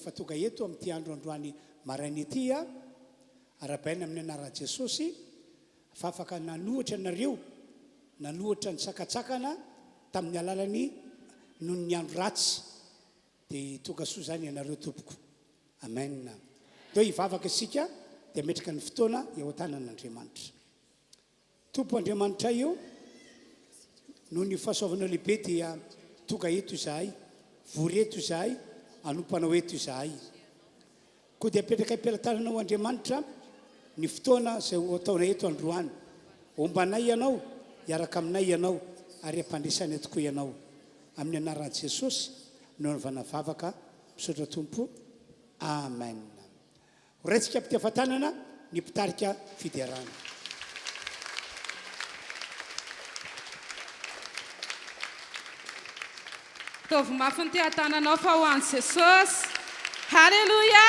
efa tonga eto amin'ity andro androany maraina ity a arabaina amin'ny anaran'i Jesosy fa afaka nanohitra nareo nanohitra ny sakatsakana tamin'ny alalany noho ny andro ratsy dia tonga soa zany ianareo tompoko amen dia hivavaka isika dia metraka ny fotoana eo an-tanan'Andriamanitra tompo Andriamanitra io noho ny fahasoavanao lehibe dia tonga eto izahay vory eto izahay anompanao eto izahay koa dia apetraka am-pelatananao Andriamanitra ny fotoana izay ataonay eto androany ombanay ianao hiaraka aminay ianao ary ampandresany tokoa ianao amin'ny anaran'i Jesosy no vanavavaka misaotra tompo amen horaintsika am-pitiavan-tanana ny mpitarika fiderana tovy mafy ny tia-tananao fa ho an'i Jesosy halleluia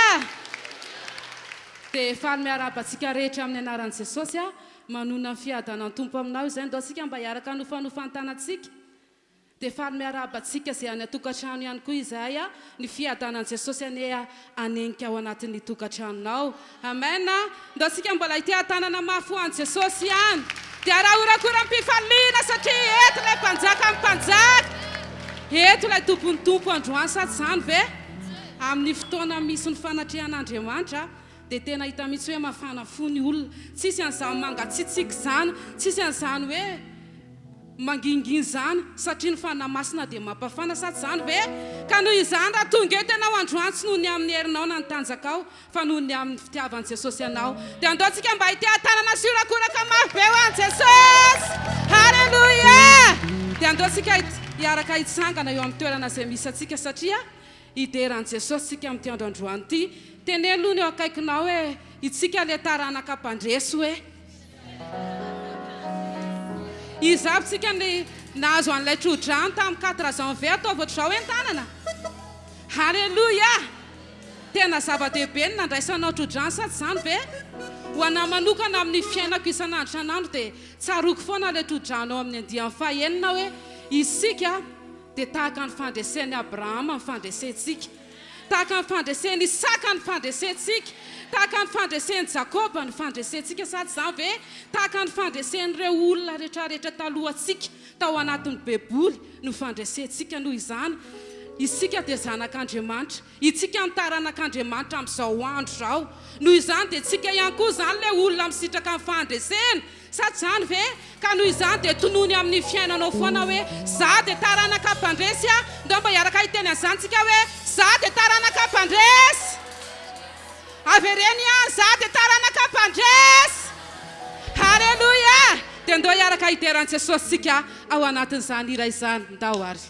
dia faly miarabantsika rehetra amin'ny anaran'i Jesosy a manona ny fiadanan'ny tompo aminao izay ndao tsika mba hiaraka nofanofantanantsika dia faly miarabantsika izay any atokantrano ihany koa izahay a ny fiadanan'i Jesosy anenika ao anatin'ny tokantranonao amen ndao tsika mbola hitia-tanana mafy ho an'i Jesosy ihany dia raha orakora mpifaliana satria eto ilay mpanjaka amin'ny mpanjaka eto ilay tompony tompo androany sady zany ve amin'ny fotoana misy ny fanatrehan'Andriamanitra dia tena hita mihitsy hoe mafana fo ny olona tsisy an'izany mangatsitsiky zany tsisy an'izany hoe manginginy zany satria ny fanamasina dia mampafana sady zany ve ka noho izany raha tonga eto ianao androany tsy noho ny amin'ny herinao na ny tanjakao fa noho ny amin'ny fitiavan'i Jesosy ianao dia andaontsika mba hitia-tanana sy iorakoraka mafy be ho an'i Jesosy halleluia dia andaontsika hiaraka hitsangana eo amin'ny toerana izay misy atsika satria hideran'i Jesosy tsika amin'ity andro androany ity teny aloha ny eo akaikinao hoe itsika le taranaka mpandresy hoe izavitsika ny nahazo an'ilay trodrano tamin'ny 4 janvier ataovatra izao entanana halleluia tena zava-dehibe ny nandraisanao trodrano sady zany ve ho anahy manokana amin'ny fiainako isan'andro isan'andro dia tsaroko foana ilay trodrano amin'ny andian'ny fahaenina hoe isika dia tahaka ny fandresen'i Abrahama ny fandresentsika tahaka ny fandresen'i Isaka ny fandresentsika tahaka ny fandresen'i Jakoba ny fandresentsika sady zany ve tahaka ny fandresen'ireo olona rehetrarehetra talohantsika tao anatin'ny baiboly no fandresentsika noho izany isika dia zanak'Andriamanitra itsika ny taranak'Andriamanitra amin'izao andro izao noho izany dia tsika ihany koa zany ilay olona misitraka ny fandresena sady zany ve ka noho izany dia tonony amin'ny fiainanao foana hoe za dia taranaka mpandresy a ndao mba hiaraka hiteny an'izany tsika hoe za dia taranaka mpandresy avereny a za dia taranaka mpandresy halleluia dia ndao hiaraka hiteran'i Jesosy tsika ao anatin'izany iray izany ndao ary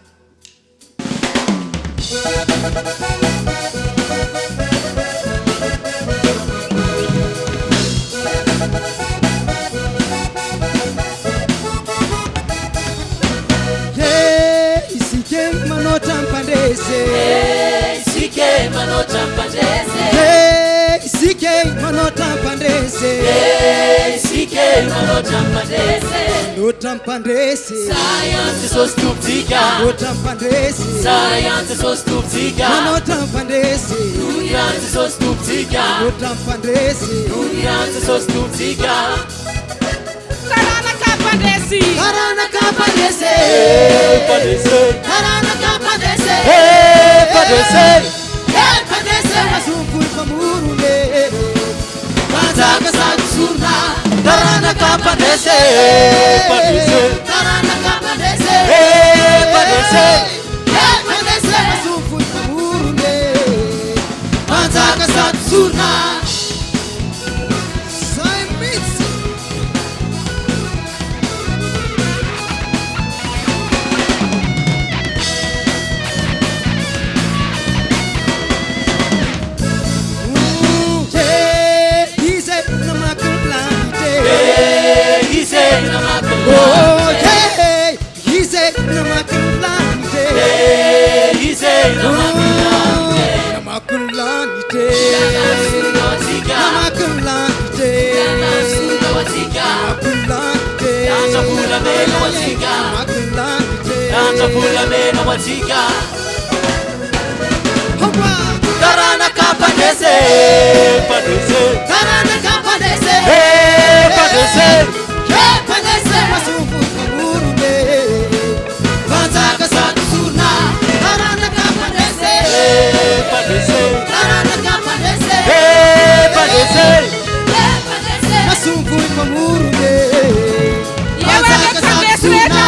Isike manota mpandese Isike manota mpandese Isike manota mpandese Isike manota mpandese Manota mpandese Science sos tuptika Manota mpandese Science sos tuptika Manota mpandese Science sos tuptika Manota mpandese Science sos tuptika taranaka mpandresy Taranaka mpandese Padese Taranaka mpandese Padese Mpandese masumpul pamurune Manzaka satsuna Taranaka padese Padese Taranaka mpandese Padese Mpandese masumpul pamurune Manzaka satsuna Tarana padese, padese, Tarana kapadese, padese, padese masufu kamurune. Vazaka satsuna, tarana kapadese, padese, tarana kapadese, padese, padese masufu kamurune. Vazaka satsuna.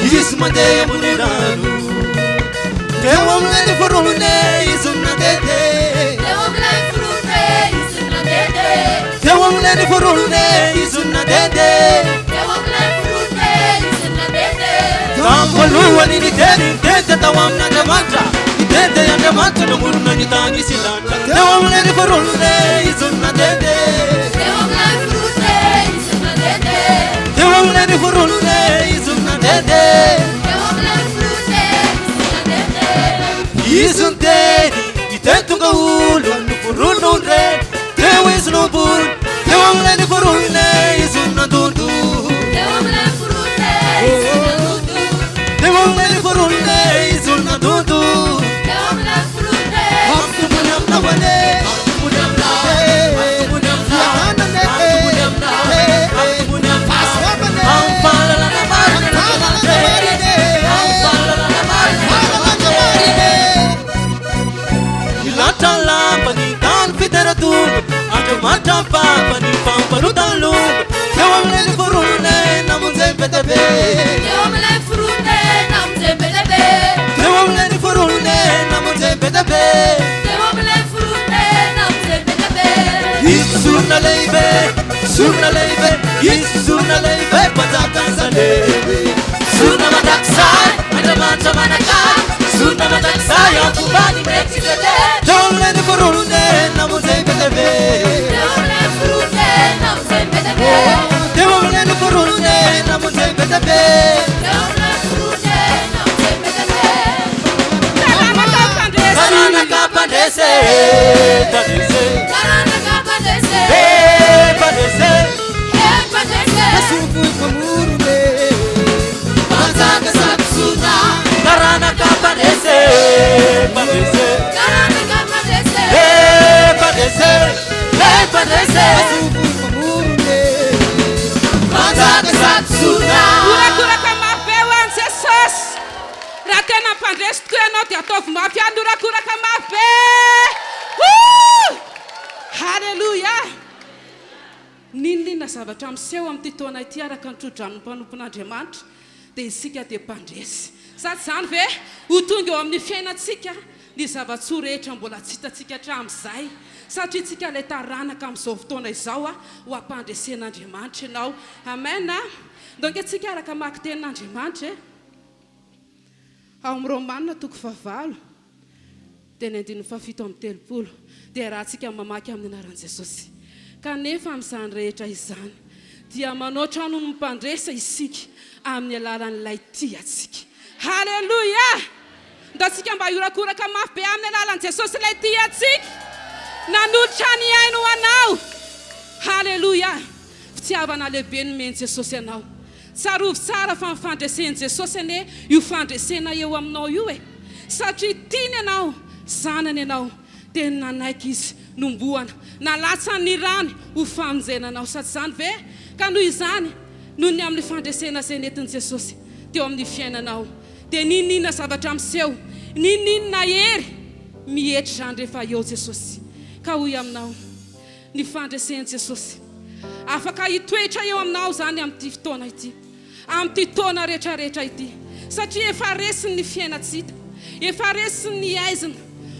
Ismadeya buniranu, tewam leni forune isuna dede, tewam leni forune isuna dede, kampalu wani ni dede, dede tawam na demanta, dede ya demanta no muruna ni tangi silanta, tewam leni forune isuna dede, tewam leni forune isuna dede. Isn't you tend to go for run there is no bull, there won't let it for run, isn't not do. There won't let it for run, isn't not do. Up to Munam Mata papa ni pampa rutalu, tewam le furune namuze bedebe, tewam le furune namuze bedebe, tewam le furune namuze bedebe, tewam le furune namuze bedebe. Isuna leibe, isuna leibe, pataka sanebe, suna mataksa, mata manaka, suna mataksa ya kubani mexitede, tewam le furune namuze bedebe. Hallelujah. Nindina zavatra miseho amin'ny titona ity araka ny trodrano mpanompon'Andriamanitra dia isika dia mpandresy. Sady izany ve ho tonga eo amin'ny fiainantsika ny zava-tsoa rehetra mbola tsy hitantsika hatramin'izay satria tsika ilay taranaka amin'izao fotoana izao ho ampandresen'Andriamanitra ianao. Amen. Donc tsika araka maka tenin'Andriamanitra ao amin'ny Romanina toko 9 dia ny 7:30 dia raha tsika mamaky amin'ny anaran'i Jesosy. Kanefa amin'izany rehetra izany dia manao trano ny mpandresa isika amin'ny alalan'ilay tia atsika. Haleluya! Ndatsika mba iorakoraka mafy be amin'ny alalan'i Jesosy ilay tia atsika nanolotra ny aino anao. Haleluya! Fitiavana lehibe ny men'i Jesosy anao. Tsarovy tsara fa mifandresen'i Jesosy ane io fandresena eo aminao io satria tiany anao, zanany anao, dia nanaiky izy nomboana nalatsa ny rany ho famonjenanao. Sady izany ve ka noho izany noho ny amin'ny fandresena izay nentin'i Jesosy teo amin'ny fiainanao dia ninina zavatra miseho, ninina hery mihetry izany rehefa eo Jesosy. Ka hoy aminao ny fandresen'i Jesosy afaka hitoetra eo aminao zany amin'ity fotoana ity, amin'ity taona rehetrarehetra ity, satria efa resiny ny fiainatsika, efa resiny ny aizina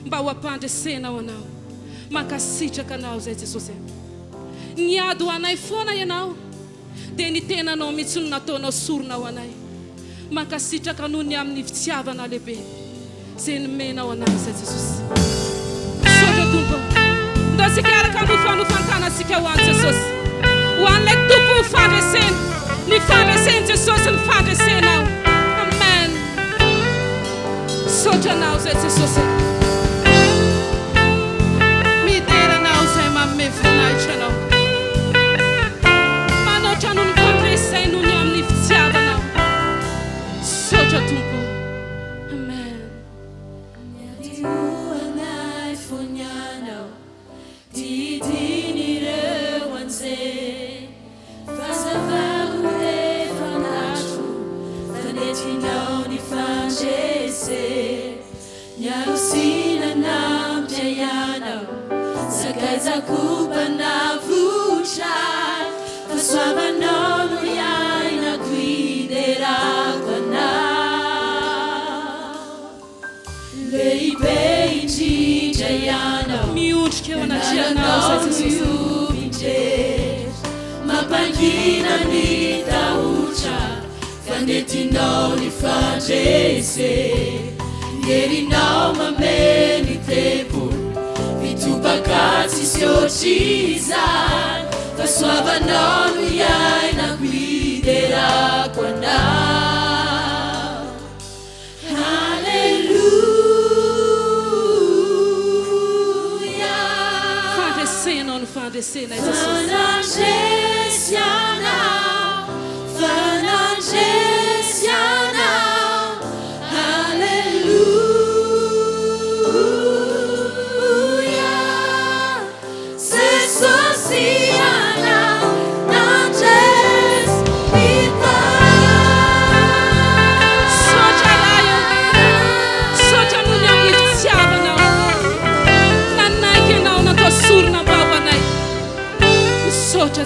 mba ho ampandresenao anao. Mankasitraka anao zay Jesosy. Niady ho anay foana ianao dia ny tenanao mihitsy no nataonao sorona ho anay mankasitraka noho ny amin'ny fitiavana lehibe izay nomenao anay izay Jesosy sotra tompo ndao sika araka nofanofantanasika ho any Jesosy ho an'ilay tompo ny fandresena ny fandreseny Jesosy ny fandresenao amen sotranao izay Jesosy mideranao izay manome voninahitra anao manoatra noho ny fandresay noho ny amin'ny fitiavanao sotra tompo amen anay fonianao didinireo an'izay fazavako rehefa natro fanetinao ny fandresy niarosinana mpiaianao sakaizakopana votra fasoavanao no iainako iderako anao lehibe indrindra ianao miondrika eo anatrianao izay Jesosy indrery mampangina ny tahotra fanetinao ny fandresy Yerinao mameni tempo Vitubaka sisiochizan Fasoavanao no iaina guidera quanao Hallelujah Fandresena no fandresena Jesus Fanangesiana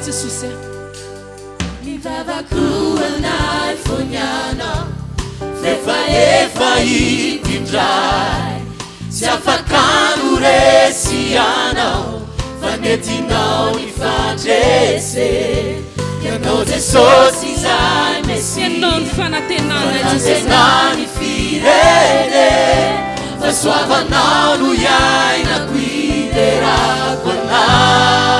Jesus mi vavakuanai foniana FIvoriam Androndrakely siafakano resianao fanetinao ny fandresy ianao Jesosy izay Mesia ianao ny fanantenana ny firene fasoavanao no iainako iderako anao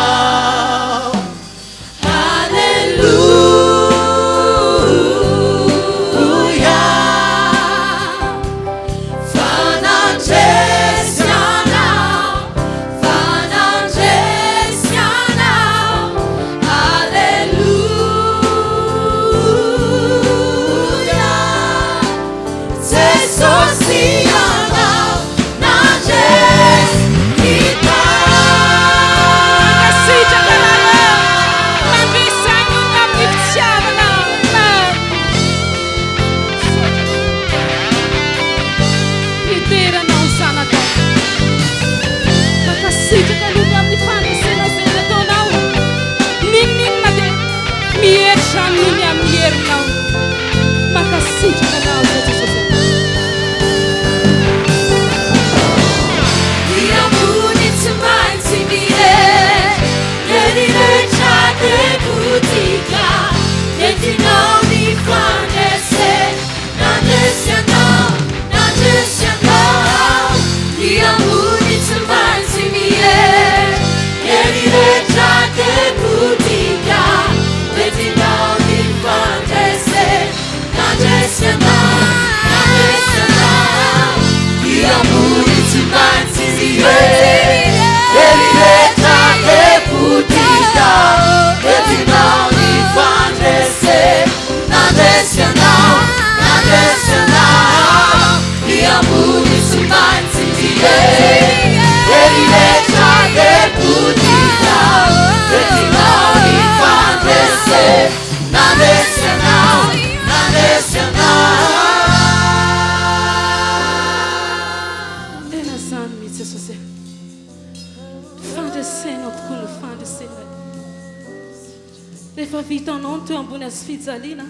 rehefa vitanao ny teo ambony azy fijaliana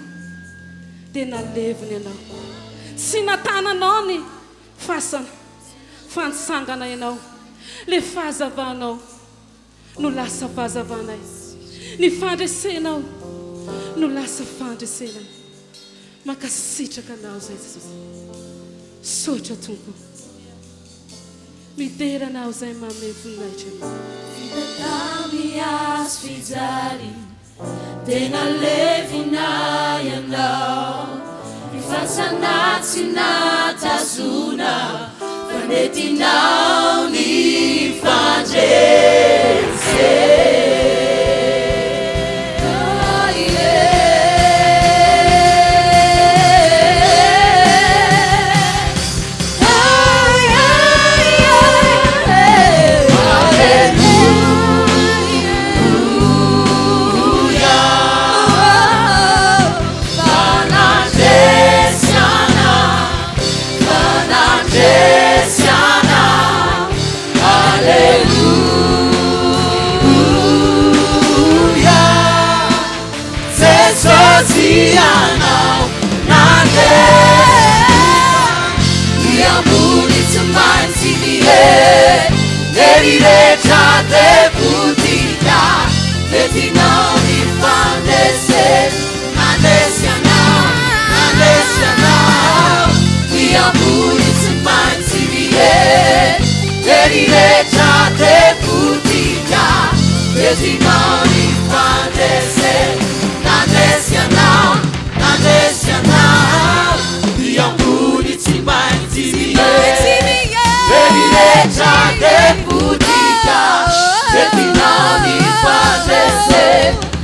dia naleviny ianao sy natananao ny fasana fanisangana ianao le fahazavanao no lasa fahazavanay ny fandresenao no lasa fandresena makasitraka anao zay Jesosy sotra tompo mideranao zay manome voninahitra Fitamias fijari tena levinay anao Ifasanatsy natazona fanetinao ny fandrese Anao nande Iambuni tsumansi vie Nerirecha de putika Letinao mi fandese Nandesianao Iambuni tsumansi vie Nerirecha de putika Letinao mi fandese Nandesianao Iambuni tsumansi vie Nerirecha de putika Letinao mi fandese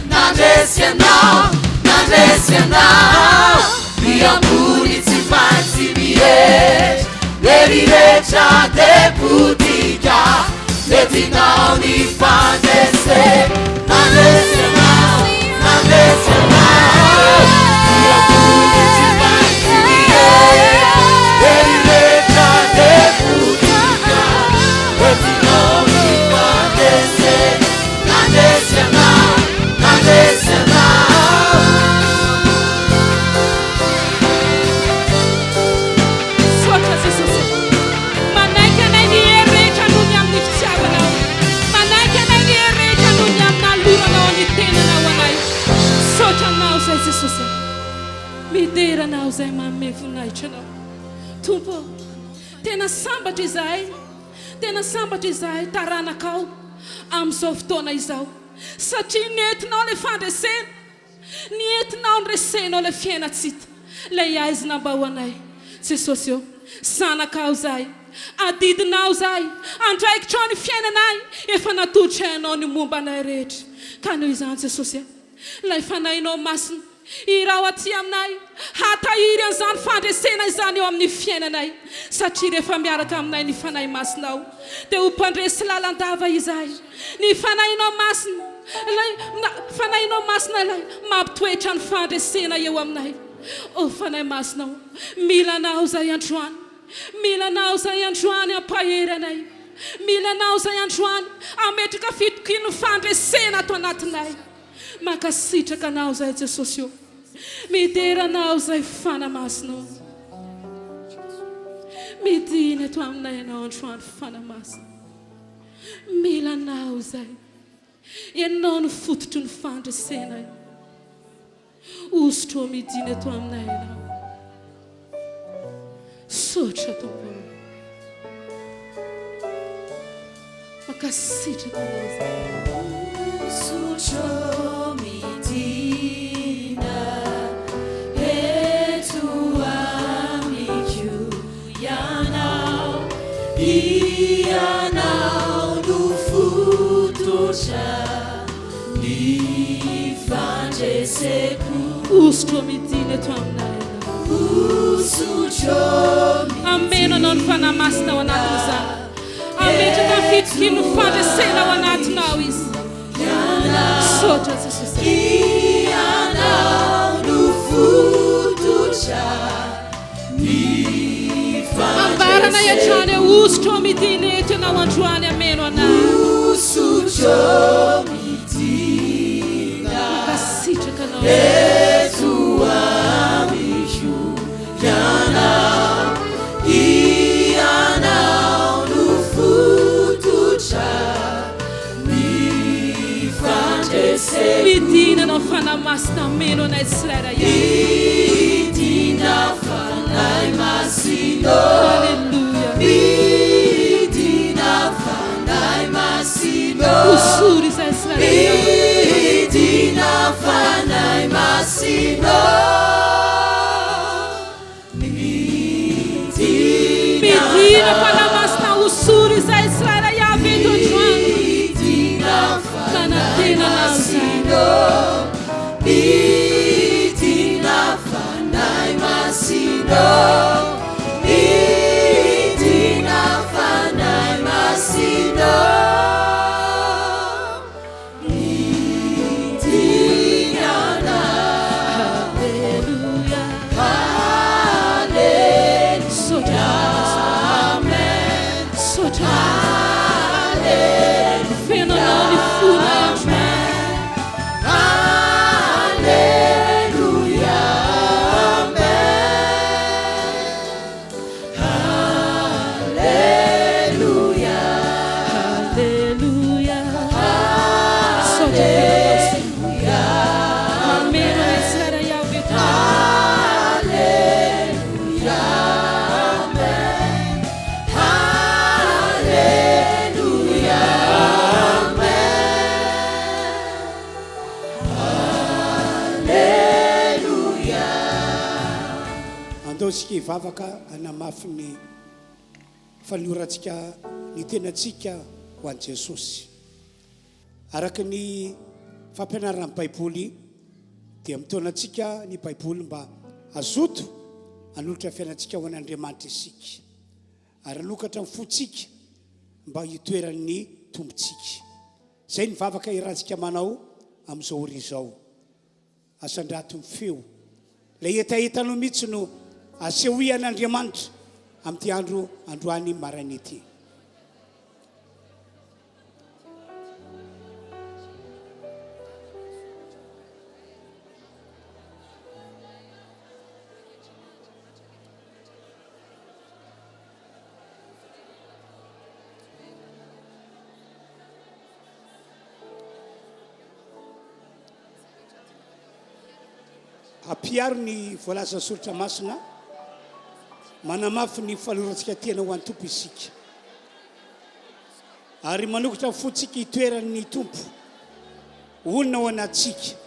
Nandesianao Iambuni tsumansi vie Nerirecha de putika Letinao mi fandese Nandesianao Iambuni tsumansi vie Nerirecha de putika Letinao mi fandese Nandesianao sotra Jesosy manaiky anay ny heretra noho ny amin'ny fitiavanao manaiky anay ny heretra noho ny amina loranao ny tenanao anay sotra anao zay Jesosy mideranao zay manome voninahitra anao tompo tena sambatra izahay taranakao amin'izao fotoana izao satria nentinao le fandresena nentinao ny resenao le fiainatsita le aizina mba ho anay Jesosy eo zanakao zahay adidinao zahay andraikitrao ny fiainanay efa natoditra anao ny momba anay rehetra ka noho izany Jesosy lay fanahinao masina irao aty aminay hatahiry an'izany fandresena izany eo amin'ny fiainanay satria rehefa miaraka aminay ny fanahy masinao dia ho mpandresy lalandava izahay ny fanahinao masina fanahinao masina lay mampitoetra ny fandresena eo aminay o fanahy masinao milanao zay androany ampahery anay milanao zay androany ametraka fitokiny fandresena ato anatinay makasitraka anao zay Jesosy eo mideranao zay fanamasinao midiny ato aminay anao androany fanamasina milanao zay ianao ny fototry ny fandresena osotro midiny ato aminay anao sotra tompo makasitraka anao zay Sotro midina etu amiku yanao ianao no futotra ny fandreseku osotro midiny ato aminay Sotro ameno anao ny fanamasina ao anatin'izany ametraka fitokiny ny fandresena ao anatinao izy sotra Jesosy ianao no futotra ny ambarana iatrany osotro midiny eto ianao androany ameno anay osotro midina makasitraka anao eto amiku yanao ianao no futotra ny fandresena midina anao fanamasina meno na Israela Bidina fanay masino Haleluya Bidina fanay masino Usuri za Israela Bidina fanay masino Bidina fanamasina usuri za Israela ya vento Bidina fanay masino Bidina fanay masino Bidina fanay masino Bidina na Haleluya Hallelujah Soja Amen Soja Hallelujah Fenonani funa Haleluya Soja Amen na Israela ya vento Andaosika vavaka anamafy ny fanoratsika ny tenatsika ho an' Jesosy. Araka ny fampianaran'ny Baiboly dia mitonatsika ny Baiboly mba azoto hanolotra fiainatsika ho an'Andriamanitra isika ary hanokatra ny fotsika mba hitoeran'ny tombotsika. Zay ny vavaka irantsika manao amin'izao ora izao. Asandrato ny feo ilay etaetanao mihitsy no asehoian'Andriamanitra amin'ity andro androany maraina ity. Apiaro ny voalaza soratra masina manamafy ny falorantsika tena ho an'ny tompo isika ary manokatra fotsika hitoeran'ny tompo olona ho anatsika.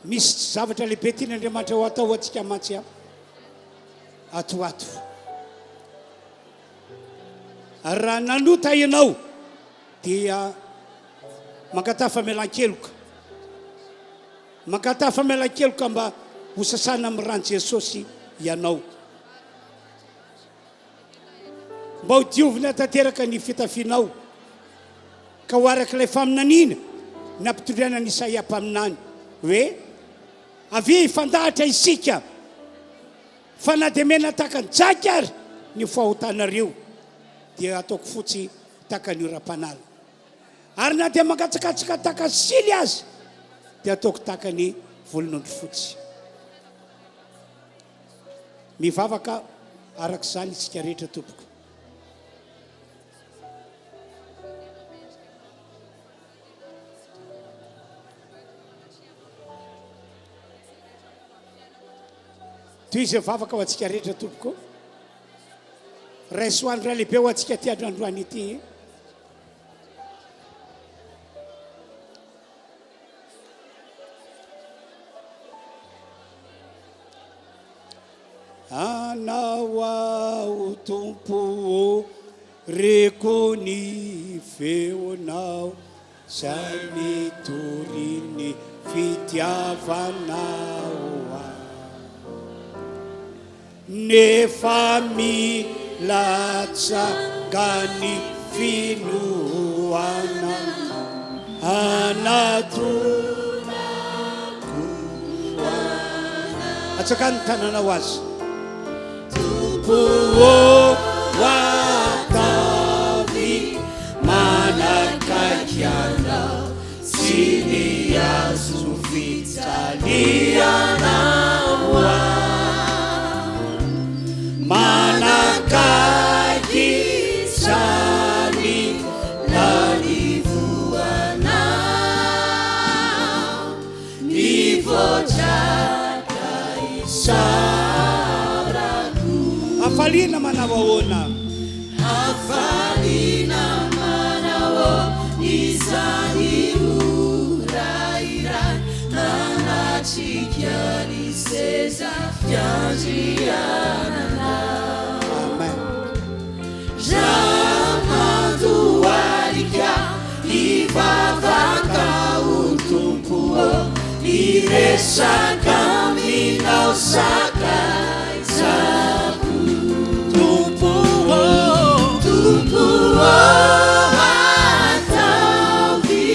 Misy zavatra lehibe tian'Andriamanitra ho atao atsika mantsy atoato. Ary raha nanota ianao dia mankatà famelan-keloka mankatà famelan-keloka mba ho sasana amin'ny rano Jesosy ianao, mba ho diovina tanteraka ny fitafianao ka ho arak'ilay faminaniana nampitondriana ny Isaia mpaminany hoe avy ifandahatra isika fa na dia mena taka ny jaky ary ny fahotanareo dia ataoko fotsy taka ny ora-panala, ary na dia mangatsakatsaka taka sily azy dia ataoko taka ny volon'ondry fotsy. Mivavaka arak'izany isika rehetra tompoko. Toy izay vavaka ho antsika rehetra tompoko. Raisoandro raha lehibe ho antsika ty androany ity. Anao ao tompo reko ny feonao zay mitoriny fitiavanao nefa milatsaka ny finoana anatonako atsaka ny tananao azy Watavy manakaikiana sini azo fitsaliana manakaiky sani lalivoana hafaliana manao ahoana hafaliana manao izany urairay manatrika ny seza fiandrianana amen ramandoalika ivavaka utompo iresaka minao sakaizaku tompo atavi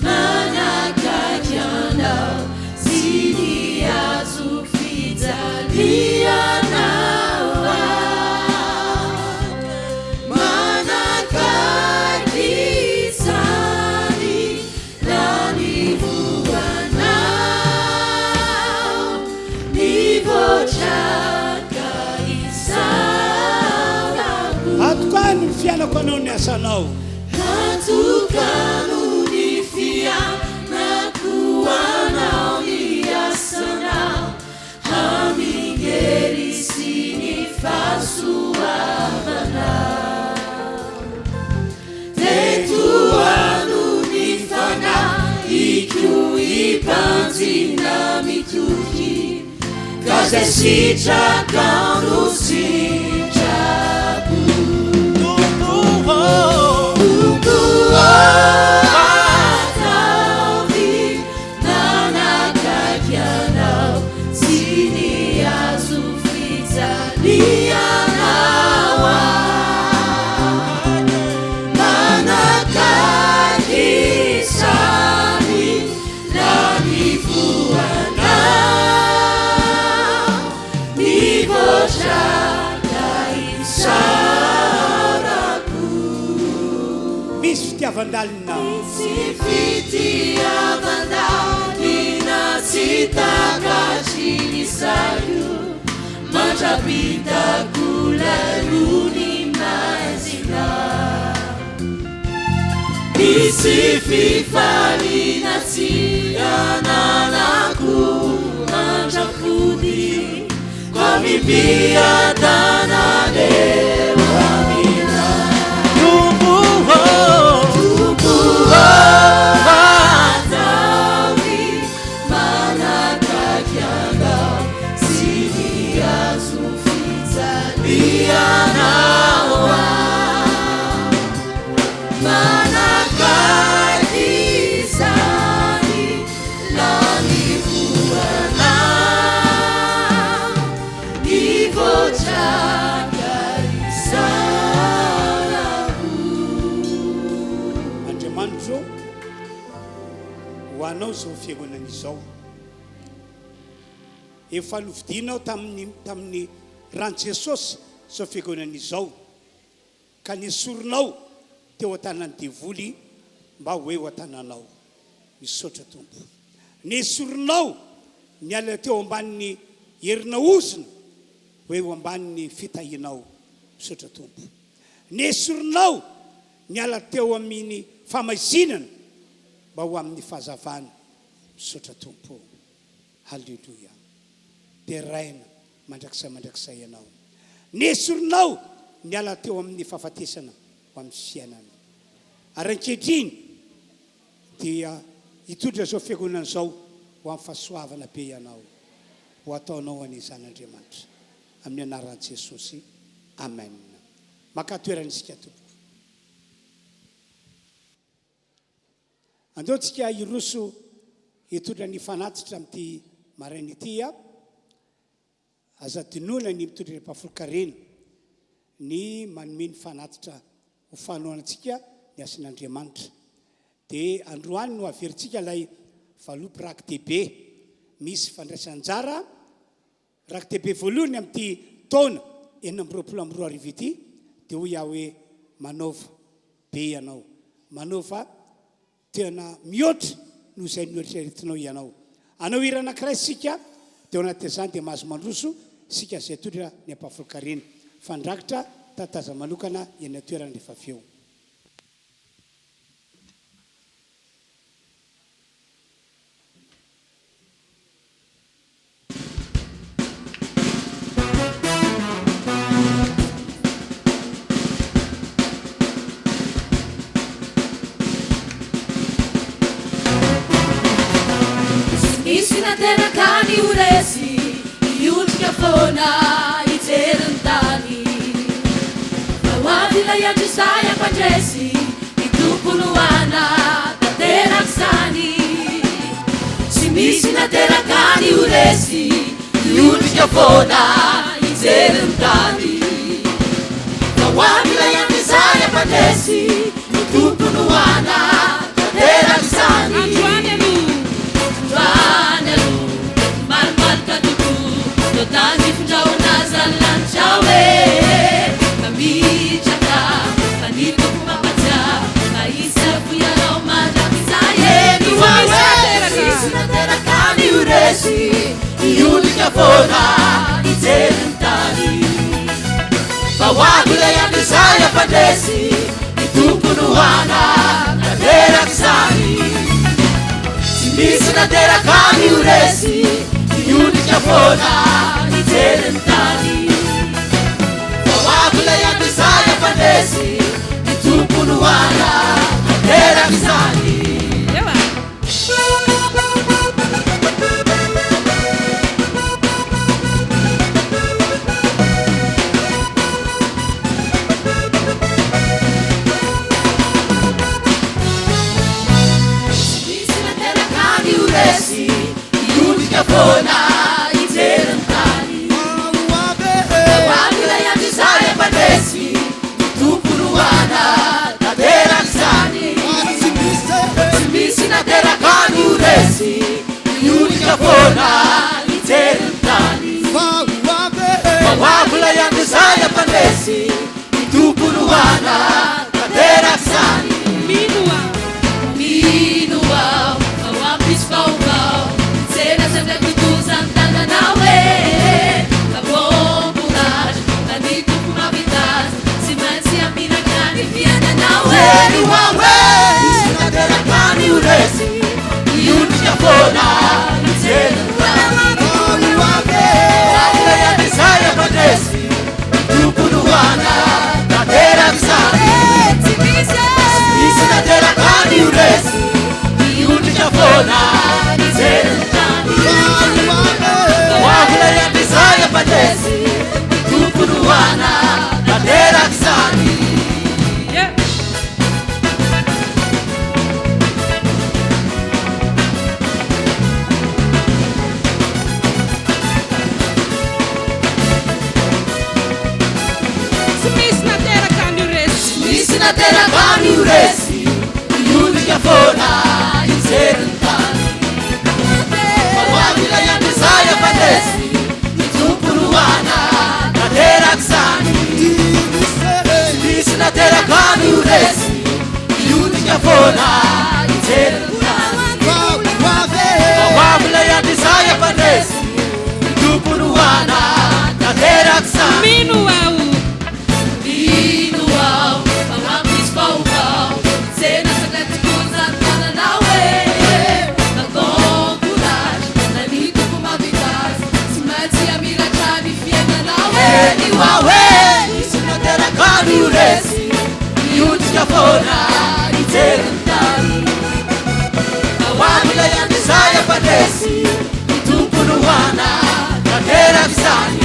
manakakianao sini azo fijalianao manakakisani nanivuanao nivotraka isaraku atokano ny fianako anao ny asanao atokano ny fianako anao ny asanao amingery sy ny fahasoavanao tetoano ny fanaiko ipanjina mitoky ka zay sitrakano sitrako atavi manakakianao sy ny azo fijalianao manakakisany nanivoanao nivotraka isaraku misy fitiavan-dalina sy fitiavan-dalina tsy takatrynisaio mandrapitako lalony mazina misy fifaliana tsy ananako mandrapody ko mimpiadanaleo amina atavi manakakianao sy ny azo fijalianao manakakisany nanivoanao nivotraka isaraku andriamanitro ho anao zao fiangonan'izao efa novidinao tamin'ny rano jesosy zao fiangonan'izao ka nesoronao teo an-tanany devoly mba hoe ho an-tananao misaotra tompo nesoronao niala teo ambanin'ny herina ozina hoe ho ambanin'ny fitahinao misaotra tompo nesoronao niala teo amin'ny famaisinana mba ho amin'ny fahazavana misaotra tompo halleloia dia raina mandrakisay ianao nesoronao niala teo amin'ny fahafatesana ho amin'ny fiainana ary ankehitriny dia hitondra zao fiangonana zao ho amin'ny fahasoavana be ianao ho ataonao an'izan'Andriamanitra amin'ny anaran'i Jesosy amen maka toeran'isika tompoko andeo tsika iroso hitondra ny fanatitra amin'ity maraina ity azadinoana ny mitondra mpafolokarena ny manome ny fanatitra ho fanohanantsika ny asan'Andriamanitra dia androany no averintsika ilay valopy rakitebe misy fandraisan-jara rakitebe voalohany amin'ity taona 2024 arivo ity dia hoy aho hoe manaova be ianao manaova tena mihoatra noho izay noeritreretinao ianao anao hira anankiray sika dia ao anatin'izany dia mahazo mandroso sika izay tondra ny ampahafolokarena fandrakitra tataza manokana eny atoerana rehefa feo foana ijeryn-tany Avila iandrisay ampandresy ny tomponoana tanteraky zany tsy misy nateraka ny horesy ny ondrika foana ijeryn-tany Avila iandrisay ampandresy ny tomponoana tanteraky zany Androany alo marimarika toko no tany findrahona zany lanitra hoe Mitraka, fanitoko mampatia Maisa fuyanao mandrakizay Sisy nateraka ny horesy ny ondrika foana ijeryn-tany Fa hoavila iandrisay ampandresy ny tomponoana tanteraky zany Tsy misy nateraka ny horesy ny ondrika foana ijeryn-tany Avila iandrisay ampandresy ny tomponoana tanteraky zany Misy nateraka ny horesy ny ondrika foana ijeryn-tany Avila iandrisay ampandresy ny tomponoana tanteraky zany Tsy misy nateraka ny horesy ny ondrika foana ijeryn-tany Avila iandrisay ampandresy ny tomponoana tanteraky zany Mino aho ao ampisy vaovao Tsena zandra totozany tanana hoe Kabombonazy na ny tompo mavitazy Tsy maintsy aminaka ny fiainanao hoe Misy nateraka ny horesy ny ondrika foana ijeryn-tany Avila iandrisay ampandresy ny tomponoana tanteraky zany Misy nateraka ny horesy ny ondrika foana ijeryn-tany Avila iandrisay ampandresy ny tomponoana tanteraky zany Misy nateraka ny horesy ny ondrika foana ijeryn-tany Avila iandrisay ampandresy ny tomponoana tanteraky zany Misy nateraka ny horesy ny ondrika foana ijeryn-tany Avila iandrisay ampandresy ny tomponoana tanteraky zany Mino aho ao ampisy vaovao Tsena sakatikoza tanana hoe Nakombonazy na ny tompo mavitazy Tsy maintsy amiratra ny fiainanao hoe Misy nateraka ny horesy ny ondrika foana ijeryn-tany Avila iandrisay ampandresy ny tomponoana tanteraky zany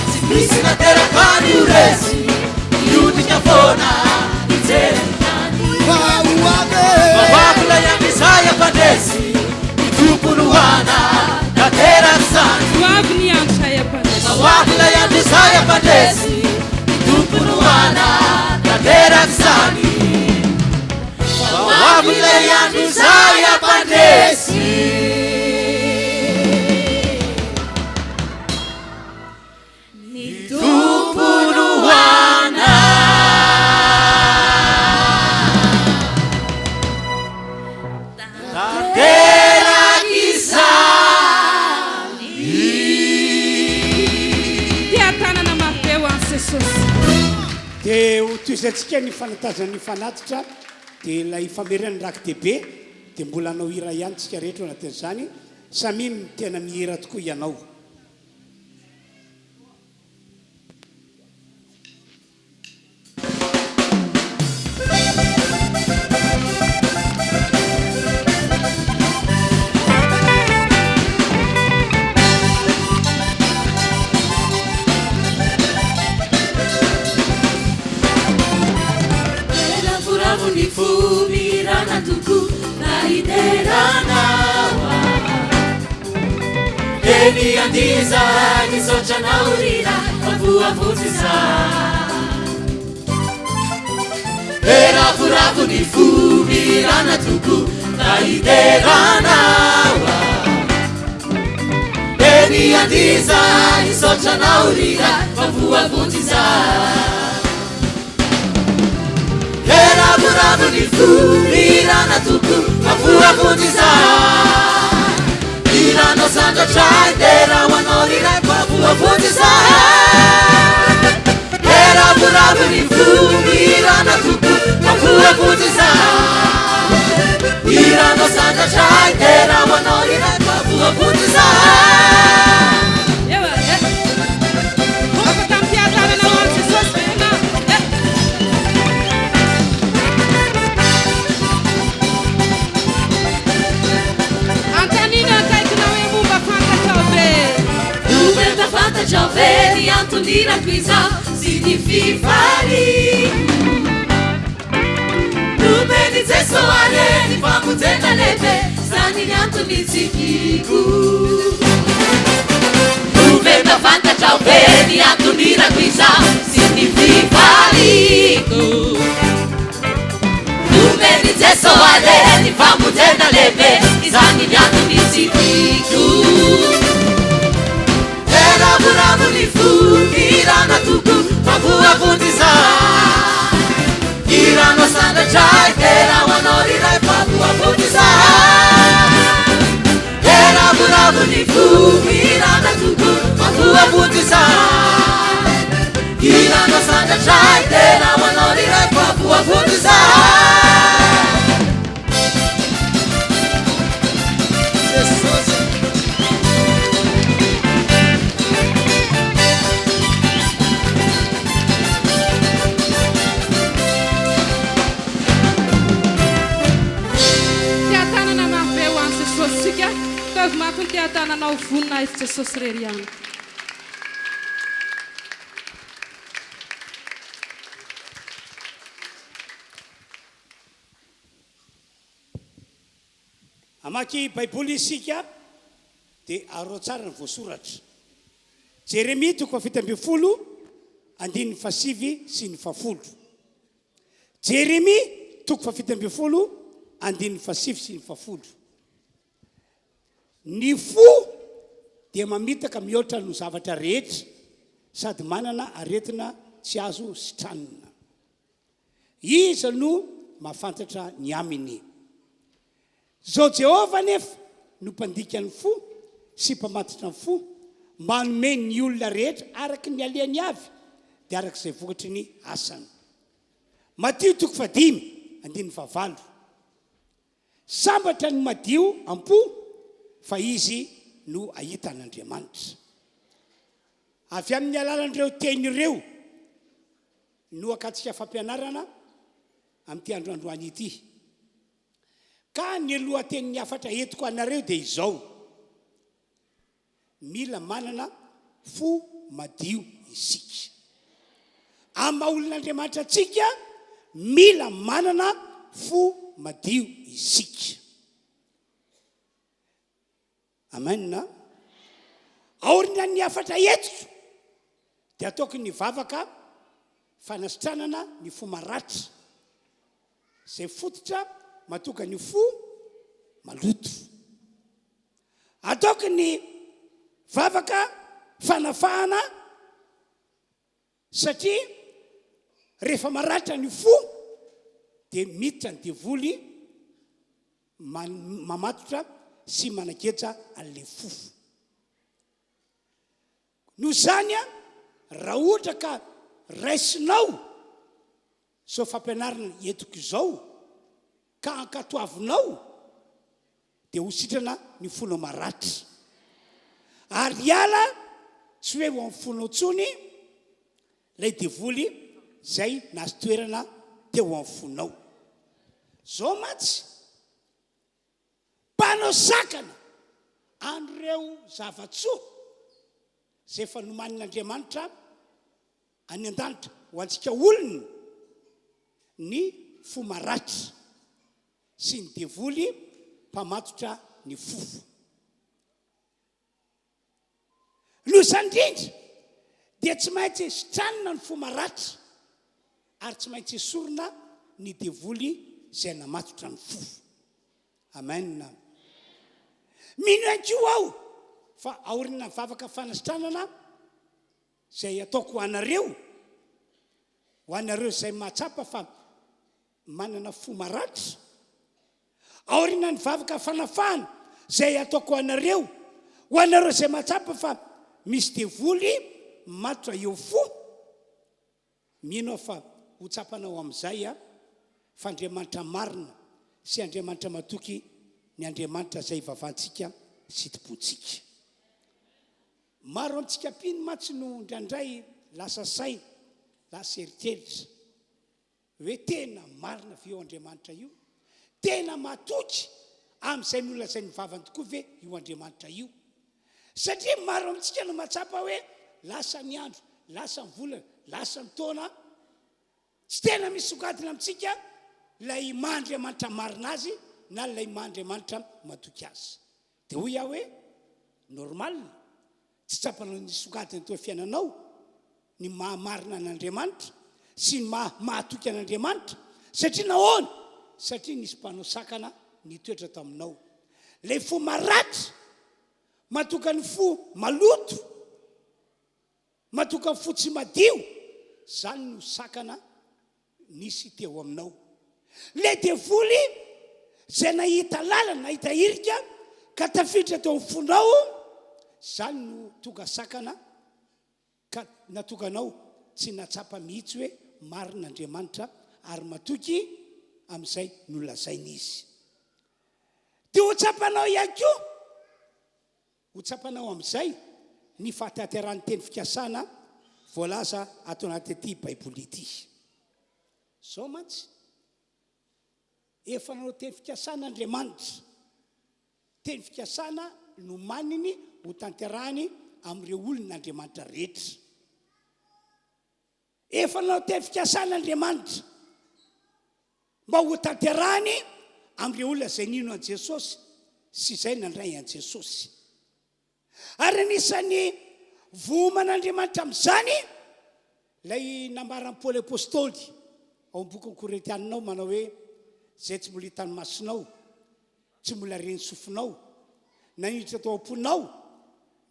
Tsy misy nateraka ny horesy ny ondrika foana ijeryn-tany Avila iandrisay ampandresy ny tomponoana tanteraky zany Avila iandrisay ampandresy ny tomponoana tanteraky zany Avila iandrisay ampandresy ny tomponoana tanteraky zany Tia-tanana mafy ho an'i Jesosy dia ho toizantsika ny fanatazan'ny fanatitra dia ilay famerany raky dehibe dia mbola anao hira ihany tsika rehetra anatin'izany samy tena mihira tokoa ianao deranawa eny andiza nisaotranao rira avoavotsisa eravoravo ny fomirana toko na ideranawa eny andiza nisaotranao rira avoavotsisa eravoravo ny fomirana toko avoavotsisa irano sandratra dera wanao riray avoavotsisa eravoravo ny fomirana toko avoavotsisa irano sandratra dera wanao riray avoavotsisa Gioveni Antonina Quisa significari Numeni zeso areni pamutenda lebe Sani Antoni zikiku Numena fanta Gioveni Antonina Quisa significari Numeni zeso areni pamutenda lebe Sani Antoni zikiku eravoravo ny fomirana toko avoavotsisa irano sandratra dera wanao riray avoavotsisa eravoravo ny fomirana toko avoavotsisa irano sandratra dera wanao riray avoavotsisa Tananao voninahitra Jesosy rery ihany. Amaky baiboly isika dia arao tsara ny voasoratra. Jeremia 17:7 sy ny 10. Jeremia 17:7 sy ny 10. Ny fo dia mamitaka mihoatra no zavatra rehetra sady manana aretina tsy azo sitranina. Iza no mahafantatra ny aminy. Zao Jehova nefa no mpandika ny fo sy mpamatitra ny fo manome ny olona rehetra araky ny aliany avy dia araky izay vokatry ny asany. Matio 5:5 sambatra ny madio ampo fa izy no ahitan'Andriamanitra. Avy amin'ny alalan'ireo teny ireo no akatsika fampianarana amin'ity androandroany ity. Ka ny lohateny ny afatra etiko anareo dia izao: mila manana fo madio isika. Amin'ny olon'Andriamanitra atsika mila manana fo madio isika. Amen. Aorina ny afatra etiko dia ataoko ny vavaka fanasitranana ny fo maratra izay fototra matoka ny fo maloto. Ataoko ny vavaka fanafahana satria rehefa maratra ny fo dia miditra ny devoly mamatotra sy manaketra an'ilay fofo. Noho izany raha ohatra ka raisinao so fampianarana etiko izao ka ankatoavinao dia ho sitrana ny fonao maratra. Ary ala tsy hoe ho amin'ny fonao tsony ilay devoly izay nahazo toerana teo amin'ny fonao. Zao matsy mpanao sakana an'ireo zavatsoa izay efa nomanin'Andriamanitra any an-danitra ho antsika olona ny fo maratra sy ny devoly mpamatotra ny fofo. Nosandrindra dia tsy maintsy sitranina ny fo maratra ary tsy maintsy sorona ny devoly izay namatotra ny fofo. Amen. Mino anko aho fa aorina vavaka fanasitranana izay ataoko ho anareo izay mahatsapa fa manana fo maratra. Aorina ny vavaka fanafahana izay ataoko ho anareo izay mahatsapa fa misy devoly matotra eo fo. Mino fa ho tsapanao amin'izay fa Andriamanitra marina sy Andriamanitra matoky ny Andriamanitra izay vavantsika sy topontsika. Maro amintsika piny matsy no ndraindray lasa saina, lasa eritreritra hoe tena marina ve eo Andriamanitra io, tena matoky amin'izay nolazay ny vavany tokoa ve io Andriamanitra io. Satria maro amintsika no mahatsapa hoe lasa ny andro, lasa ny volana, lasa ny taona, tsy tena misongadina amintsika lay mahandriamanitra marina azy na lay mahandriamanitra matoky azy. Dia hoy aho hoe normal, tsy tsapanao ny songadina teo fiainanao ny mahamarina an'Andriamanitra sy ny mahatoky an'Andriamanitra. Satria nahoana? Satria nisy mpanao sakana nitoetra taminao. Lay fo maratra matoka ny fo maloto, matoka ny fo tsy madio, zany no sakana nisy teo aminao. Le devoly izay nahita lalana, nahita irika ka tafiditra teo amin'ny fonao, zany no tonga sakana ka natokanao tsy natsapa mihitsy hoe marina Andriamanitra ary matoky amin'izay nolazainy izy. Dia ho tsapanao ihany koa, ho tsapanao amin'izay ny fahatateran'ny teny fikasana voalaza ato anaty ity baiboly ity. Zao mantsy efa nanao teny fikasana Andriamanitra, teny fikasana no maniny ho tanterahany amin'ireo olon'Andriamanitra rehetra. Efa nanao teny fikasana Andriamanitra mba ho tanterahany amin'ireo olona izay nino an Jesosy sy izay nandray an Jesosy. Ary anisan'ny voman'Andriamanitra amin'izany lay nambaran'i Paoly apôstôly ao amin'ny boky Koretianina manao hoe izay tsy mbola hitan'ny masonao, tsy mbola reny sofinao, naniditra tao am-ponao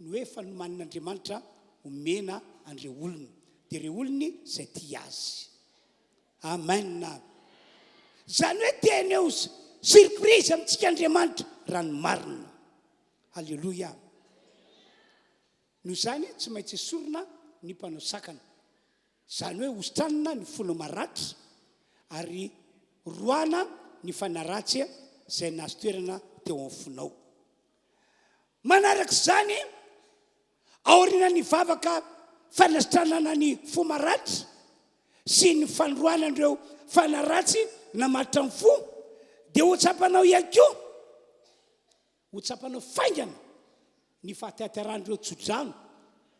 no hoe fa nomanin'Andriamanitra omena an'ireo olony, dia ireo olony izay tia azy. Amen. Zany hoe tena eo surprise amintsika Andriamanitra raha ny marina. Halleloia. Noho izany tsy maintsy sorona ny mpanao sakana. Zany hoe hositranina ny folo maratra ary roana ny fanaratsy izay nahazo toerana teo amin'ny fonao. Manaraka izany, aoriana ny vavaka fanasitranana ny fo maratra sy ny fanroana an'ireo fanaratsy namaritra ny fo, dia ho tsapanao ihany koa, ho tsapanao faingana ny fahataitaran'ireo tsodrano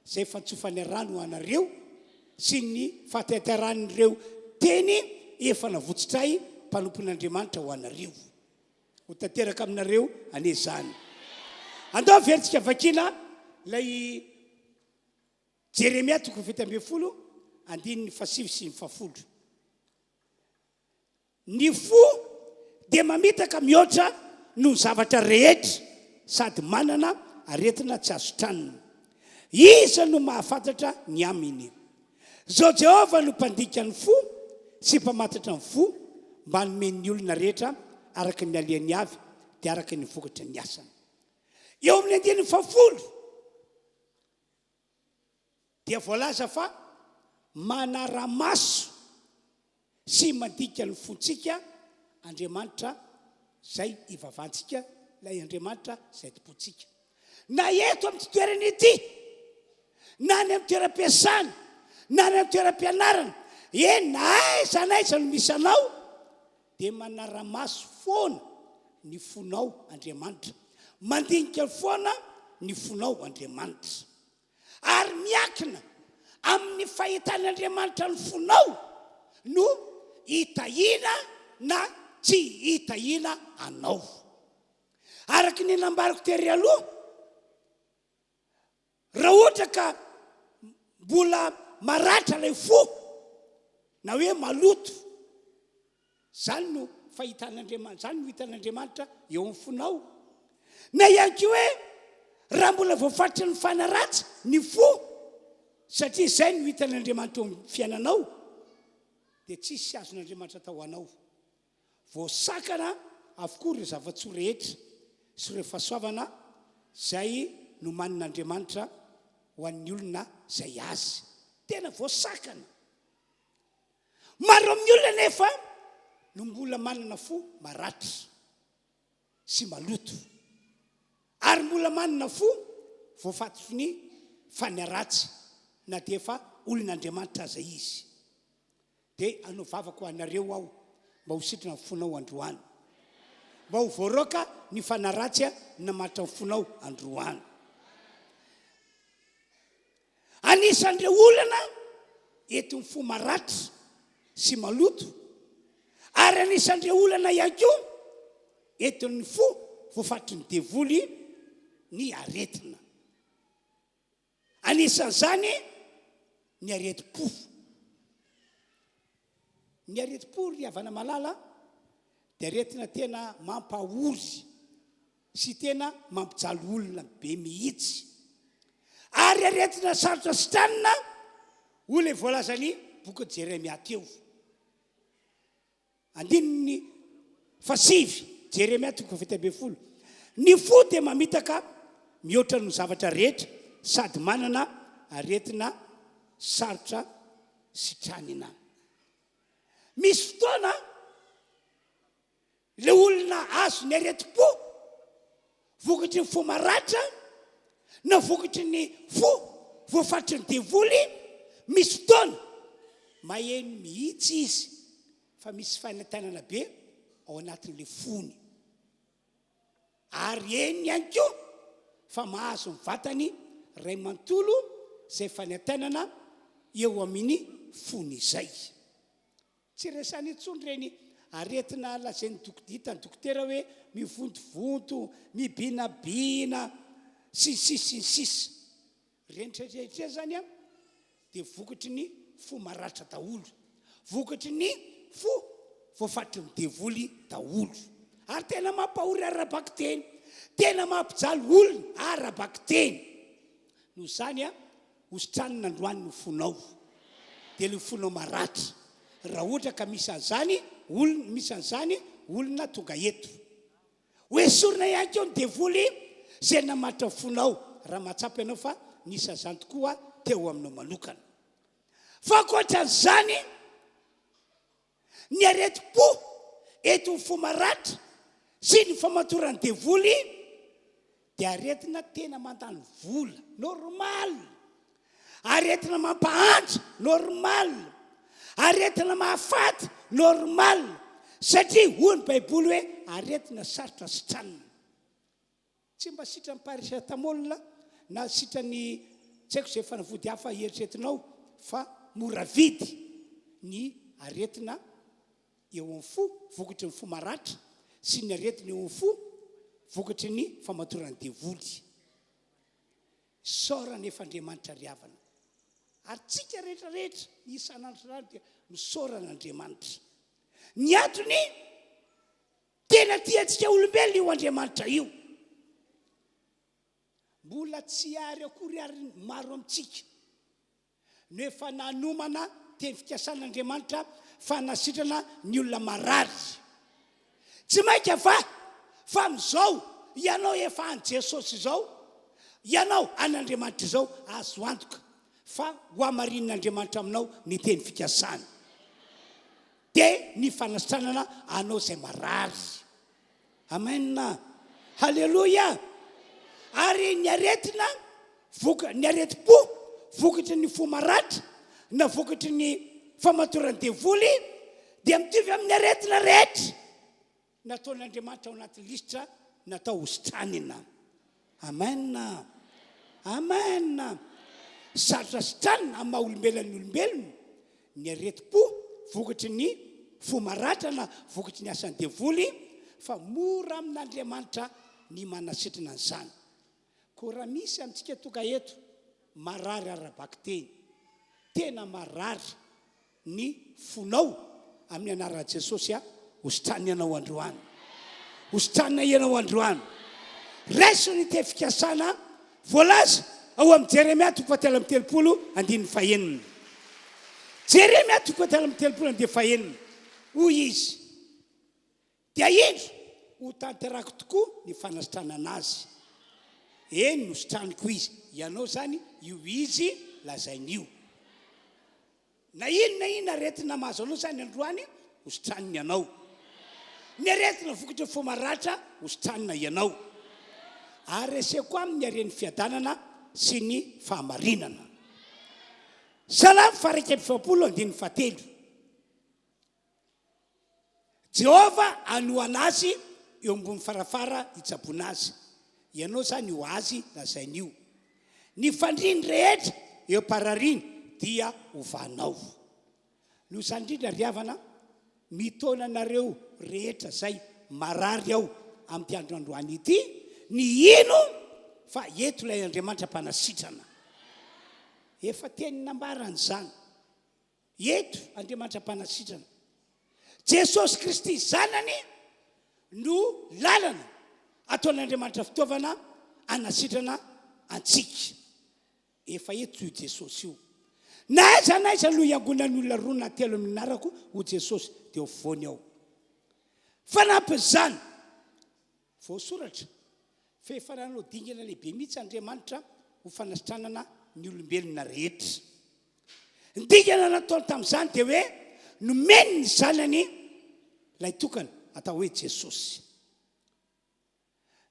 izay fantsofany rano ho anareo sy ny fahataitaran'ireo teny efa navotsitray mpanompon'Andriamanitra ho anareo. Ho tanteraka aminareo ane zany. Andao veritsika vakina lay Jeremia 7:10 andiny ny 7 sy ny 10. Ny fo dia mamitaka mihoatra no zavatra rehetra sady manana aretina tsy azo tranina. Iza no mahafantatra ny aminy. Zao Jehova no mpandika ny fo sy mpamantatra ny fo mba hanome ny olona rehetra araka ny aliany avy dia araka ny vokatra ny asany. Eo amin'ny 10 dia voalaza fa manara-maso sy mandika ny fontsika Andriamanitra izay ivavantsika, ilay Andriamanitra izay tompontsika. Na eto amin'ny toerana ity, na ny amin'ny toeram-piasana, na ny amin'ny toeram-pianarana, na aiza no misy anao, dia manara-maso foana ny fonao Andriamanitra, mandinika foana ny fonao Andriamanitra. Ary miakina amin'ny fahitan'Andriamanitra ny fonao no hitahina na tsy hitahina anao. araky ny nambariko tery aloha raha ohatra ka mbola maratra lay fo na hoe maloto zany no fahitan'Andriamanitra, zany no hitan'Andriamanitra eo amin'ny fonao. Na ihany koa hoe raha mbola voafaritry ny fanaratsy ny fo satria izay no hitan'Andriamanitra eo amin'ny fiainanao dia tsisy azon'Andriamanitra tao anao. Voasakana avokoa ireo zava-tsoa rehetra sy ireo fahasoavana izay no manin'Andriamanitra ho an'ny olona izay azy. Tena voasakana. Maro amin'ny olona nefa no mbola manana fo maratra sy maloto. Ary mbola manana fo voafatotry ny fanaratsy na dia efa olon'Andriamanitra aza izy. Dia anao vavaka ho anareo aho mba ho sitrana ny fonao androany. Mba ho voaroaka ny fanaratsy namatra ny fonao androany. Anisan'ireo olana eto ny fo maratra sy maloto. Ary anisan'ireo olana ihany koa eto ny fo voafatotry ny devoly ny aretina. Anisan'izany ny areti-po. Ny areti-po ry havana malala dia aretina tena mampahory sy tena mampijaly olona be mihitsy. Ary aretina sarotra sitranina olona voalazany boky Jeremia teo. Andininy 5 Jeremia 7:20. Ny fo dia mamitaka mihoatra ny zavatra rehetra sady manana aretina sarotra sitranina. Misy fotoana le olona azo ny areti-po vokatry ny fo maratra na vokatry ny fo voafatotry ny devoly. Misy fotoana maheno mihitsy izy fa misy fanantenana be ao anatin'le fony. Ary eny ihany koa fa mahazo ny vatany ray mantolo izay fanantenana eo amin'ny fony izay. Tsy resany intsony reny aretina lazain'ny hitany dokotera hoe mivontovonto, mibinabina, sisy. Rehetrarehetra zany dia vokatry ny fo maratra daholo. Vokatry ny fo voafatotry ny devoly daholo. Ary tena mampahory arabaky teny, tena mampijaly olona arabaky teny. Noho izany hositranina androany no fonao. Dia le fonao maratra. Raha ohatra ka misy an'izany olona tonga eto. Hoesorina ihany koa ny devoly izay namatra fonao. Raha mahatsapy ianao fa nisy azany tokoa teo aminao manokana. Fa ankoatran'izany ny areti-po eto ny fo maratra sy ny famatorany devoly dia aretina tena mandany vola normal. Aretina mampahantra normal. Aretina mahafaty normal. Satria hoy ny Baiboly hoe aretina sarotra sitranina. Tsy mba sitrany paracetamol na sitrany tsy haiko izay fanavody hafa eritreretinao fa mora vidy ny aretina eo amin'ny fo vokatry ny fo maratra sy ny aretina eo amin'ny fo vokatry ny famatorany devoly. Saorana efa Andriamanitra ry havana. Ary tsika rehetrarehetra isan'andro rano dia misaoran'Andriamanitra. Ny antony tena tiantsika olombelona io Andriamanitra io. Mbola tsy ary akory ary maro amintsika no efa nanomana teny fikasan'Andriamanitra fa nasitrana ny olona marary. Tsy mainka fa amin'izao ianao efa an' Jesosy izao, ianao an'Andriamanitra izao azo antoka fa ho amarin'Andriamanitra aminao ny teny fikasany. Dia ny fanasitranana anao izay marary. Amen. Halleluja. Ary ny aretina ny areti-po vokatry ny fo maratra na vokatry ny famatorany devoly dia mitovy amin'ny aretina rehetra nataon'Andriamanitra ao anaty lisitra natao hositranina. Amen. Amen. Sarotra sitranina amin'ny maha olombelon'ny olombelona ny areti-po vokatry ny fo maratra na vokatry ny asan'ny devoly fa mora amin'Andriamanitra ny manasitrana an'izany. Ko raha misy amintsika toka eto marary arabaky teny, tena marary ny fonao amin'ny anaran'i Jesosy hositraniny ianao androany, hositranina ianao androany. Raiso ny te-fikasana voalaza ao amin'ny Jeremia 3:30. Jeremia 3:30 hoy izy, dia indro ho tanterako tokoa ny fanasitrana anazy. Eny no sitraniko izy, ianao zany io izy lazain'io. Na inona aretina mahazo anao zany androany hositraniny ianao. Ny aretina vokatra fo maratra hositranina ianao. Ary reseko amin'ny aren'ny fiadanana sy ny fahamarinana. Salamo 1:7. Jehova anoana azy eo ambony farafara hitsabona azy. Ianao zany ho azy lazain'io. Ny fandriny rehetra eo parariny dia hovanao. No zany indrindra riavana, mitona nareo rehetra zay marary ao amin'ny androandroany ity, ny ino fa eto ilay Andriamanitra mpanasitrana. Efa teny nambarany zany. Eto Andriamanitra mpanasitrana. Jesosy Kristy zanany no lalana ataon'Andriamanitra fitaovana anasitrana antsika. Efa eto io Jesosy io. Na aiza no iangonan'olona roa na telo amin'narako ho Jesosy dia ho fovoany ao. Fanampy zany voasoratra fefananao dingana lehibe mihitsy Andriamanitra ho fanasitranana ny olombelona rehetra. Ny dingana nataony tamin'izany dia hoe nomeny ny zanany lay tokana atao hoe Jesosy.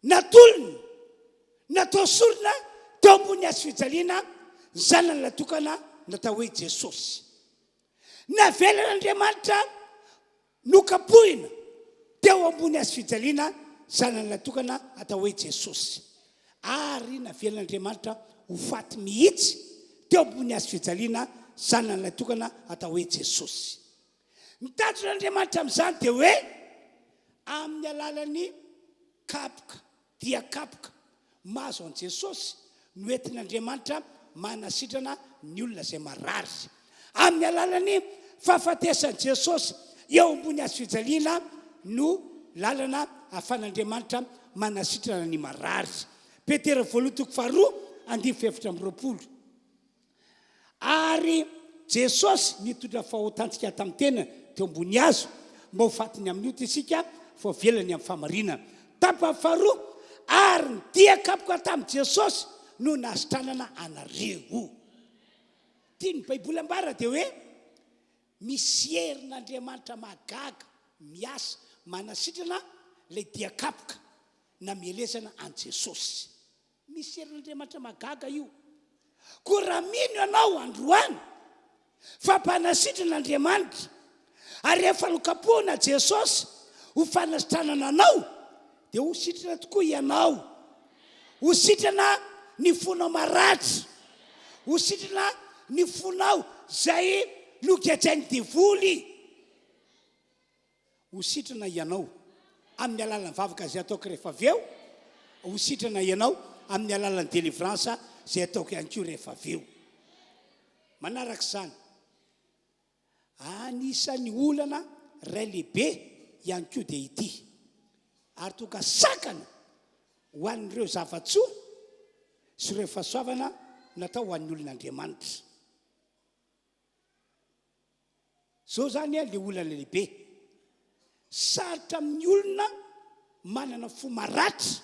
Natolony, natao sorona teo ambony hazo fijaliana ny zanany lay tokana natao hoe Jesosy. Navelan'Andriamanitra nokapohina teo ambony hazo fijaliana zanany lay tokana atao hoe Jesosy. Ary navelan'Andriamanitra ho faty mihitsy teo ambony hazo fijaliana zanany lay tokana atao hoe Jesosy. Mitandron'Andriamanitra amin'izany dia hoe amin'ny alalan'ny kapoka dia kapoka mahazo an Jesosy no entin'Andriamanitra manasitrana ny olona izay marary. Amin'ny alalan'ny fahafatesany Jesosy eo ambony hazo fijaliana no lalana ahafahan'Andriamanitra manasitrana ny marary. Petera 2:2. Ary Jesosy nitondra fahotantsika tamin'ny tena teo ambony hazo mba ho fatiny amin'io isika fa velany amin'ny fahamarinana. Tapa 2 ary ny dia kapoka tamin'i Jesosy no nasitranana anareo. Tiany Baiboly ambara dia hoe misy herin'Andriamanitra mahagaga miasa manasitrana lay dia kapoka na mielezana an Jesosy. Misy herin'Andriamanitra mahagaga io. Ko raha mino ianao androany fa mpanasitran'Andriamanitra ary rehefa nokapohina Jesosy ho fanasitranana anao dia ho sitrana tokoa ianao. Ho sitrana ny fonao maratra, ho sitrana ny fonao zay nokiatrainy devoly. Ho sitrana ianao amin'ny alalan'ny vavaka zay ataoko rehefa avy eo, ho sitrana ianao amin'ny alalan'ny délivrance zay ataoko ihany koa rehefa avy eo. Manaraka izany, anisan'ny olana ray lehibe ihany koa dia ity, ary toka sakana ho an'ireo zavatsoa sy ireo fahasoavana natao ho an'ny olon'Andriamanitra. Zao zany le olana lehibe, sarotra amin'ny olona manana fo maratra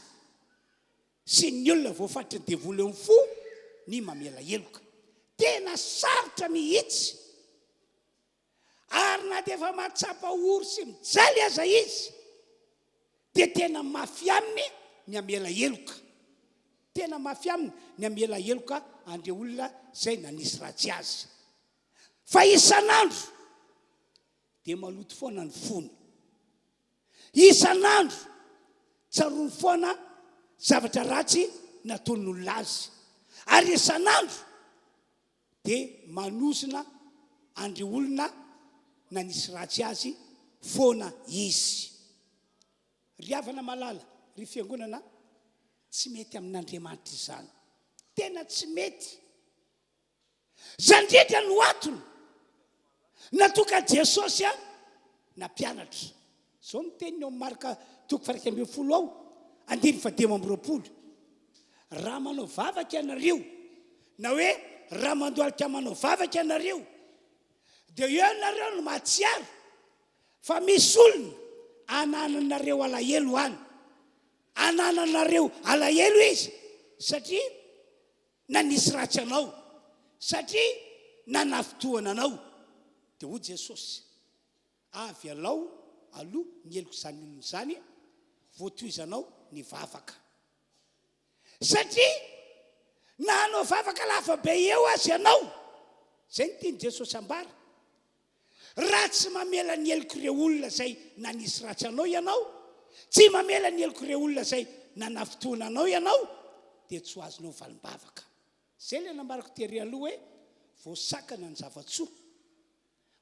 sy ny olona voafatry ny devoly eo amin'ny fo ny mamela heloka. Tena sarotra mihitsy. Ary na dia efa mahatsapa ory sy mijaly aza izy dia tena mafy aminy ny amela heloka. Tena mafy aminy ny amela heloka andreo olona zay nanisy ratsy azy. Fa isan'andro dia maloto foana ny fony. Isan'andro tsarony foana zavatra ratsy nataon'olona azy. Ary isan'andro dia manosina andreo olona nanisy ratsy azy foana izy. Ry havana malala, ry fiangonana tsy mety amin'Andriamanitra izany, tena tsy mety. Zandrindra no atony natoka Jesosy na mpianatra. Zao ny teniny eo marika toko 1:10 ao, 15:20. Raha manao vavaka ianareo, na hoe raha mandoalika manao vavaka ianareo, dia eo ianareo no mahatsiaro fa misy olona anananareo alahelo any. Anananareo alahelo izy satria nanisy ratsy anao, satria nanafitohana anao. Dia hoy Jesosy, avy alao aloha ny eloko izany olona izany, voatoizanao ny vavaka. Satria na hanao vavaka lafa be eo azy ianao, zay ny tiany Jesosy ambara. Raha tsy mamela ny eloko ireo olona zay nanisy ratsy anao ianao, tsy mamela ny eloko ireo olona zay nanafitohana anao ianao, dia tsy ho azonao valim-bavaka. Zay ilay nambarako tery aloha hoe voasakana ny zavatsoa,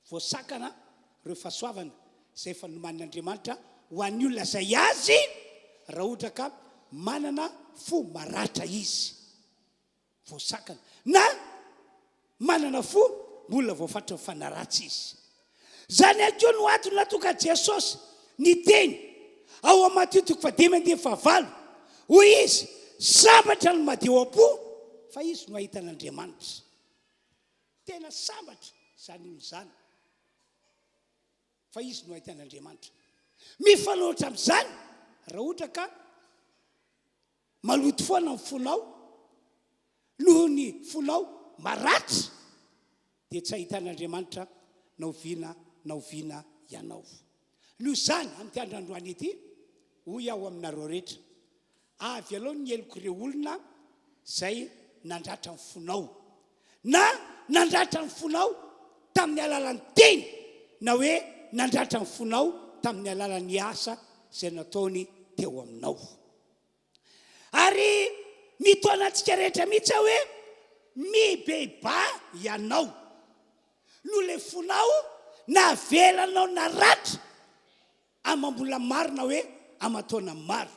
voasakana ireo fahasoavana izay fanomanin'Andriamanitra ho an'ny olona zay azy raha ohatra ka manana fo maratra izy. Voasakana na manana fo mbola voafatra fanaratsy izy. Zany akeo no atony natoka Jesosy ny teny ao amin'ny Mateo 5:19 hoy izy, sambatra no madio am-po fa izy no ahitan'Andriamanitra. Tena sambatra zany olo zany fa izy no ahitan'Andriamanitra. Mifanohitra amin'izany raha ohatra ka maloto foana ny fonao noho ny fonao maratra, dia tsy ahitan'Andriamanitra naoviana ianao. Noho izany amin'ity androandroany ity, hoy aho aminareo rehetra, avy aloha ny eloko ireo olona zay nandratra ny fonao, na nandratra ny fonao tamin'ny alalan'ny teny, na hoe nandratra ny fonao tamin'ny alalan'ny asa zay nataony teo aminao. Ary mitoana antsika rehetra mihitsy hoe mibeba ianao no le fonao na avelanao na ratra amam-bola maro na hoe amatona maro.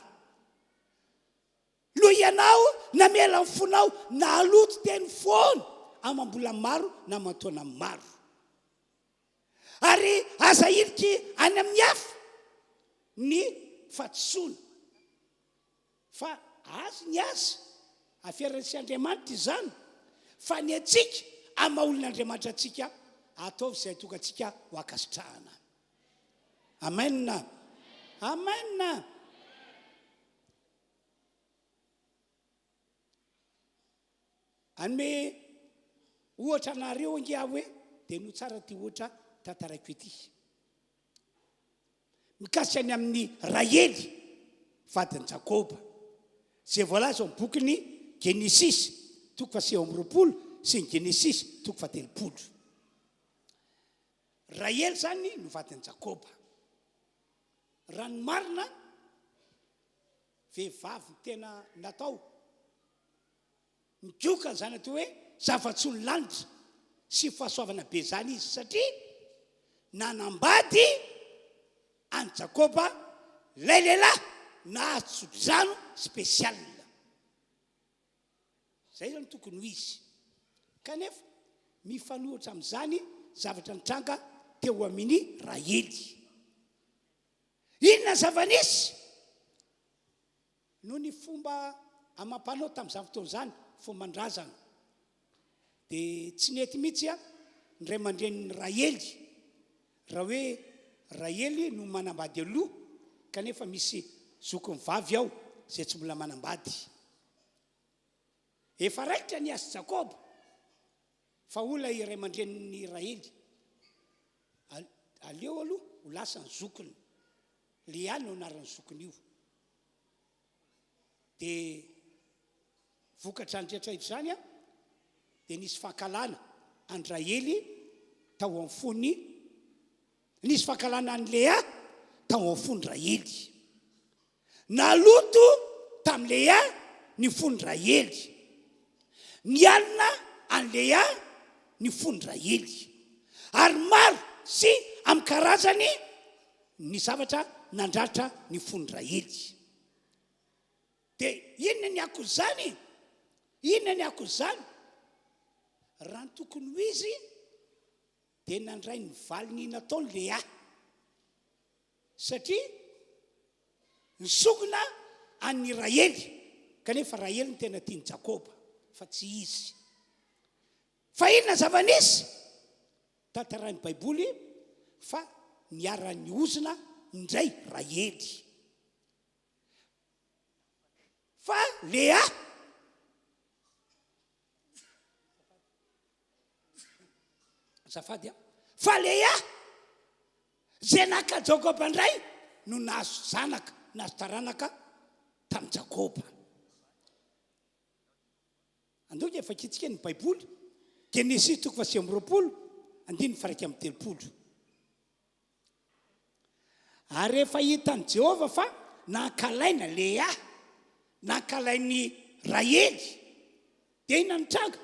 Lo ianao na mela ny fonao na aloto teny foana amam-bola maro na amatona maro. Ary aza ilitry any amin'ny hafa ny fatosoana fa azy ny azy afiaran'ny Andriamanitra izany, fa ny atsika amaha olon'Andriamanitra atsika ataovy izay tonga atsika ho akasitrahana. Amen. Amen. Anome ohatra anareo angia hoe dia no tsara ty ohatra tantaraiko ity. Mikasika any amin'ny Rahely vadin'i Jakoba, zay voalaza amin'ny bokyny Genesis 9:20 sy ny Genesis 9:30. Rahely zany no vadin'i Jakoba. Raha ny marina vehivavy tena natao mikoka zany atao hoe zava-tsoa lanitra sy fahasoavana be zany izy, satria nanambady any Jakoba lay lehilahy na tsodrano spesial. Zay zany tokony ho izy. Kanefa mifanohitra amin'izany zavatra nitranga teo amin'ny Rahely. Inona zava-nisy? Noho ny fomba amam-panao tamin'izany fotoana izany, fomban-drazana, dia tsy nety mihitsy ny ray aman-drenin'ny Rahely raha hoe Rahely no manambady aloha kanefa misy zokony vavy ao zay tsy mbola manambady. Efa raikitra ny asy Jakoba fa olona iray aman-drenin'ny Rahely, aleo aloha ho lasa ny zokony, Lea no anaran'ny zokony io. Dia vokatra andrehetra izany dia nisy fankalana any Rahely tao amin'ny fony, nisy fankalana any Lea tao amin'ny fony Rahely. Naloto tamin'ny Lea ny fony Rahely, nialina any Lea ny fony Rahely, ary maro sy amin'ny karazany ny zavatra nandratra ny fony Rahely. dia inona ny ako zany inona ny ako zany raha ny tokony ho izy dia nandray ny valiny nataony Lea satria nisokona an'ny Raely kanefa Raely ny tena tiany Jakoba fa tsy izy fa inona zava-nisy tantarany baiboly fa niara-ny ozina indray Raely fa Lea zafady fa Lea zay naka Jakoba indray no nahazo zanaka nahazo taranaka tamin'ny Jakoba andoka efa kitsika ny baiboly Genesis 3:20 ary efa hitan'ny Jehova fa nankalaina Lea nankalainy Raely dia ina nitranga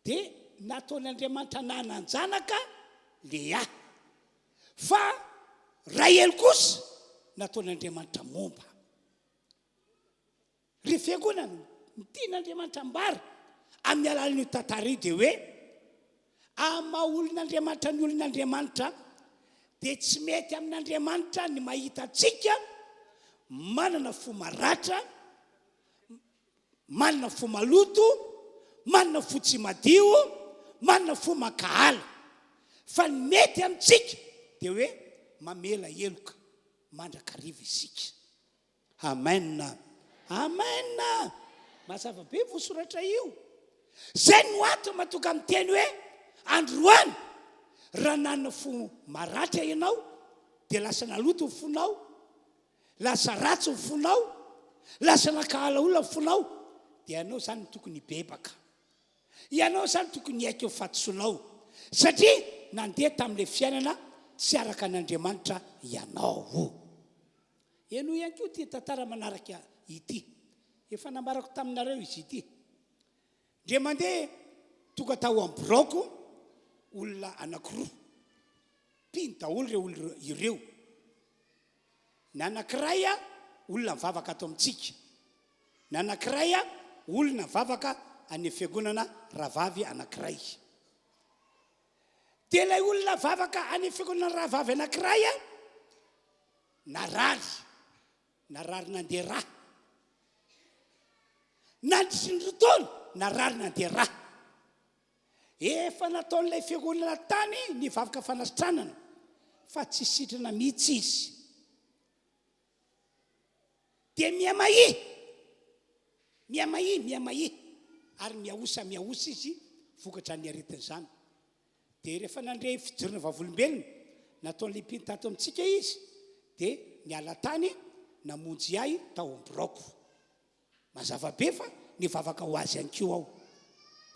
dia nataon'Andriamanitra nananjanaka Lea fa Raely kosa nataon'Andriamanitra momba rehefa ny tian'Andriamanitra mbara amin'ny alalan'io tantara io dia hoe ama olon'Andriamanitra ny olon'Andriamanitra dia tsy mety amin'Andriamanitra ny mahita antsika manana fo maratra manana fo maloto manana fo tsy madio manana fo makahala fa ny mety amintsika dia hoe mamela eloka mandrakariva isika amen amen mazava be voasoratra io zay no ato matoka amin'ny teny hoe androany raha nanana fo maratra ianao dia lasa naloto ny fonao lasa ratsy ny fonao lasa nakahala olona ny fonao dia ianao zany no tokony hibebaka ianao zany tokony haika eo fatosoanao satria nandeha tamin'ilay fiainana tsy araka an'Andriamanitra ianao eno ihany koa ty tantara manaraka ity efa nambarako taminareo izy ity ndre mandeha tonga tao amin'ny broko olona anankiroa mpiny daholo ireo olona ireo ny anankiray olona mivavaka ato amintsika ny anankiray olona mivavaka any fiangonana rahavavy anankiray dia ilay olona vavaka any fiangonana rahavavy anankiray narary nandeha raha nandrisin'rotaona narary nandeha raha efa nataon'ilay fiangonana tany ny vavaka fanasitranana fa tsy sitrana mihitsy izy dia miamahi ary miaosa izy vokatra ny aretin'izany dia rehefa nandre fijorona vavolombelona nataon'ilay mpiny tato amintsika izy dia niala tany namonjy ahy tao ambroko mazava be fa nivavaka ho azy ihany koa ao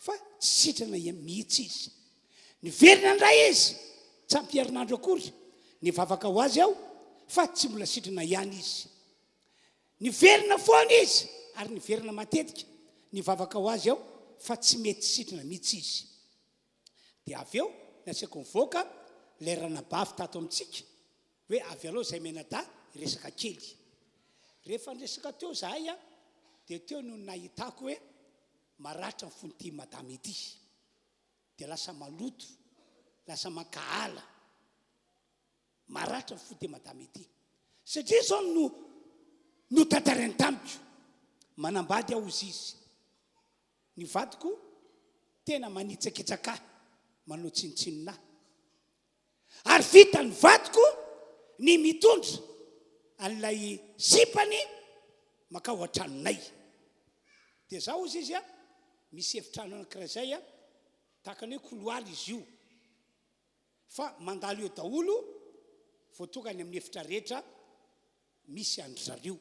fa tsy sitrana mihitsy izy niverina indray izy tsy ampierinandro akory nivavaka ho azy ao fa tsy mbola sitrana ihany izy niverina foana izy ary niverina matetika nivavaka ho azy ao fa tsy mety sitrana mihitsy izy dia avy eo nasiako mivoaka lay ranabavy tato amintsika hoe avy aloha zay menada resaka kely rehefa nresaka teo zahay dia teo no nahitako hoe maratra ny fon'ity madama ity dia lasa maloto lasa makahala maratra ny fon'ity madama ity satria zao no tantarainy tamiko manambady aho izy ny vadiko tena manitsakitsaka manao tsinitsinina ary vita ny vadiko ny mitondra an'ilay sipany maka ho antranonay dia zaho izy misy efitrano anankiray zay tahakany hoe koloaly izy io fa mandalo eo daholo voatokany amin'ny efitra rehetra misy andro zareo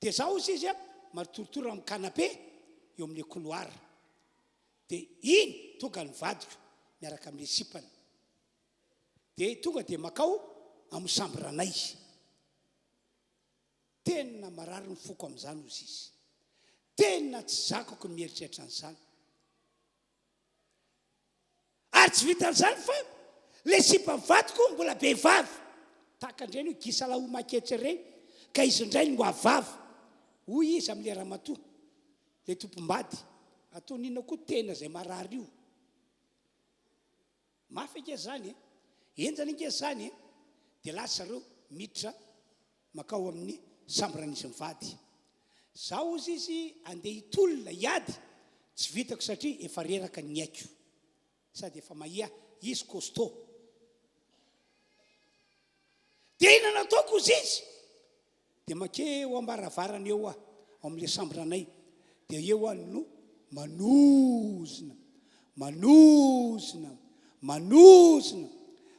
dia zaho izy marotorotoro amin'ny kanape eo amin'ny koloara dia iny tonga ny vadiko miaraka amin'ny sipany dia tonga dia makao amin'ny sambranay tena marary ny foko amin'izany ozy izy tena tsy zakako mieritreritra an'izany ary tsy vitan'izany fa le sipa mivadiko mbola be vavy tahaka indray no gisa laho maketsy ireny ka izy indray no avavy hoy izy am'le ramatoa le tompombady atao nina koa tena zay marary io mafy ake zany enjany ake zany dia lasa reo miditra makao amin'ny sambran'izy mivady zaho ozy izy andeha hitolona hiady tsy vitako satria efa reraka ny aiko sady efa mahia izy costaud dia ina nataoko izy izy dia makeo ambaravarana eo ao amin'le sambranay dia eo any no manosina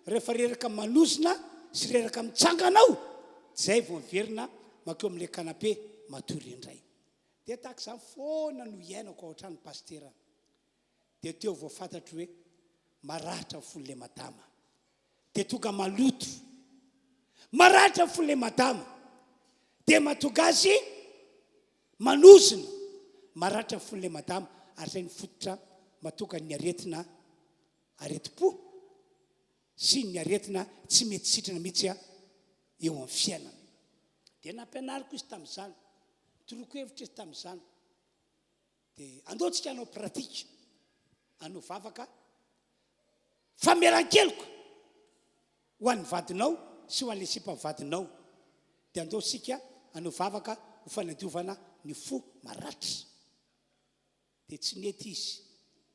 rehefa reraka manosina sy reraka mitsanganao zay vao miverina makeo amin'le kanape matory indray dia tahaka izany foana no iainako ao an-trano pastera dia teo vao fantatro hoe maratra fon'le madama dia tonga maloto maratra fon'le madama dia matonga azy manosina maratra fon'le madama ary zay ny fototra matonga ny aretina areti-po sy ny aretina tsy mety sitrana mihitsy eo amin'ny fiainana dia nampianariko izy tamin'izany toroko hevitra izy tamin'izany dia andaontsika hanao pratika hanao vavaka famelan-keloko ho an'ny vadinao sy ho an'le sipa vadinao dia andaontsika hanao vavaka ho fanadiovana ny fo maratra dia tsy nety izy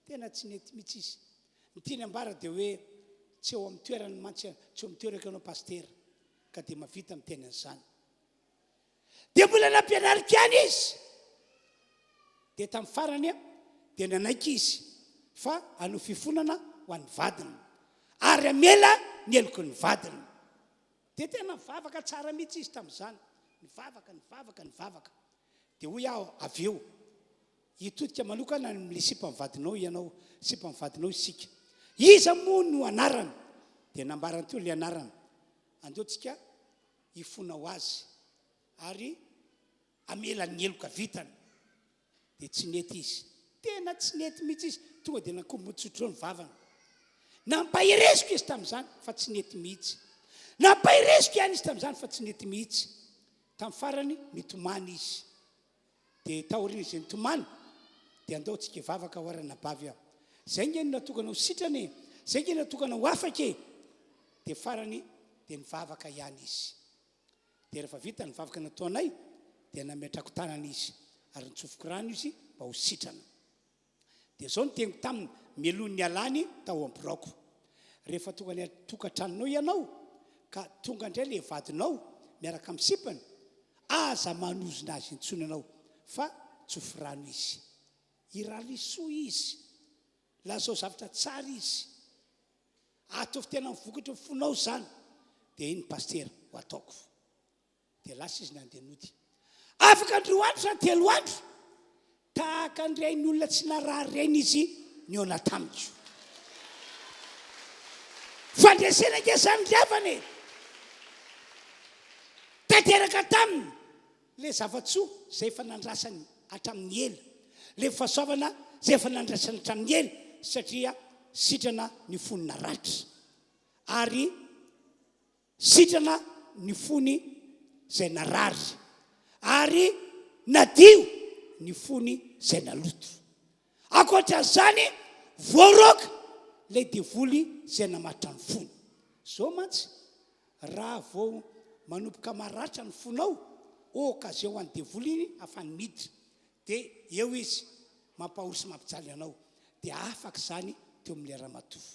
tena tsy nety mihitsy izy ny tiany ambara dia hoe tsy eo amin'ny toerany mantsy tsy eo amin'ny toeraka anao pastera ka dia mavita amin'ny tena an'izany dia mbola nampianarika any izy dia tamin'ny farany dia nanaiky izy fa hanao fifonana ho an'ny vadina ary amela ny eloko ny vadina dia tena mivavaka tsara mihitsy izy tamin'izany ny vavaka dia hoy aho avy eo hitodika manokana amin'le sipa mivadinao ianao sipa mivadinao isika iza moa no anarana dia nambarany teo le anarana andeontsika hifona ho azy ary amela ny eloka vitany dia tsy nety izy tena tsy nety mihitsy izy tonga dia nakombontsotro ny vavana nampahiresiko izy tamin'izany fa tsy nety mihitsy nampahiresiko ihany izy tamin'izany fa tsy nety mihitsy tamin'ny farany nitomany izy dia taorina izy nitomany dia andaontsika vavaka hoarana bavy aho zay nge natokanao sitrany zay nge natokanao afake dia farany dia nivavaka ihany izy dia rehefa vita ny vavaka nataonay dia nametrako tanana izy ary nitsofoko rano izy mba ho sitrana dia zao no teniko taminy melon'ny alany tao am-borako rehefa tonga ny tokantranonao ianao ka tonga indray le vadinao miaraka amin'ny sipany aza manozona azy intsonanao fa tsofo rano izy iralisoa izy lazao zavatra tsara izy ataovy tena mivokatra fonao zany dia iny pastera ho ataoko dia lasa izy nandenody afaka andro andro sa telo andro tahaka andray ny olona tsy narary reny izy ny ona tamiko fandresena ke zany riavany tanteraka taminy le zavatsoa zay efa nandrasany hatramin'ny ela le fahasoavana zay efa nandrasany hatramin'ny ela satria sitrana ny fonina ratra ary sitrana ny fony zay narary ary nadio ny fony zay naloto akoatran'izany voaroka le devoly zay namatra ny fony zao mantsy raha vao manompoka maratra ny fonao occasion ho an'ny devoly iny afany miditra dia eo izy mampahory sy mampijaly anao dia afaka zany teo amin'le rahamatovo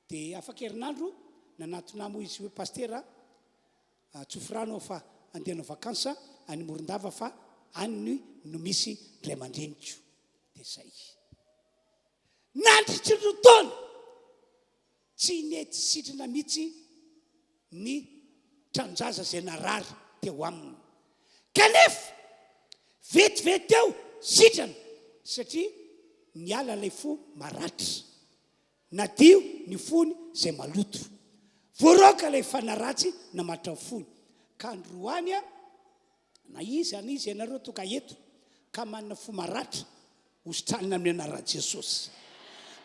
dia afaka herinandro nanatona moa izy hoe pastera tsofirano fa andehanao vakansa any Morondava fa any no misy ray aman-dreniko dia zay nandritry ny taona tsy nety sitrana mihitsy ny tranonjaza zay narary teo aminy kanefa vetivety teo sitrana satria niala lay fo maratra nadio ny fony zay maloto voaroka lay fanaratsy namatra ny fony ka androany na izy any izy ianareo toka eto ka manana fo maratra hositranina amin'ny anaran'i Jesosy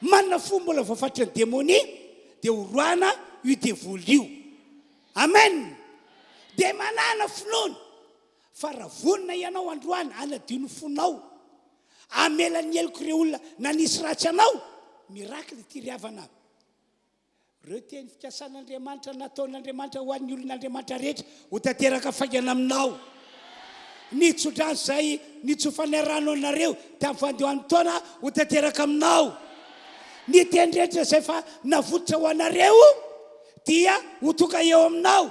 manana fo mbola voafatry ny demonia dia horoana io devoly io amen dia manana finoana fa raha vonina ianao androany anadio ny fonao amelany eloko ireo olona nanisy ratsy anao mirakly ty riavana reo teny fikasan'Andriamanitra nataon'Andriamanitra ho an'ny olon'Andriamanitra rehetra ho tanteraka faingana aminao nitsodrano zay nitsofanay rano anareo tamin'ny fandehoan'ny taona ho tanteraka aminao ny teny rehetra zay fa navototra ho anareo dia ho toka eo aminao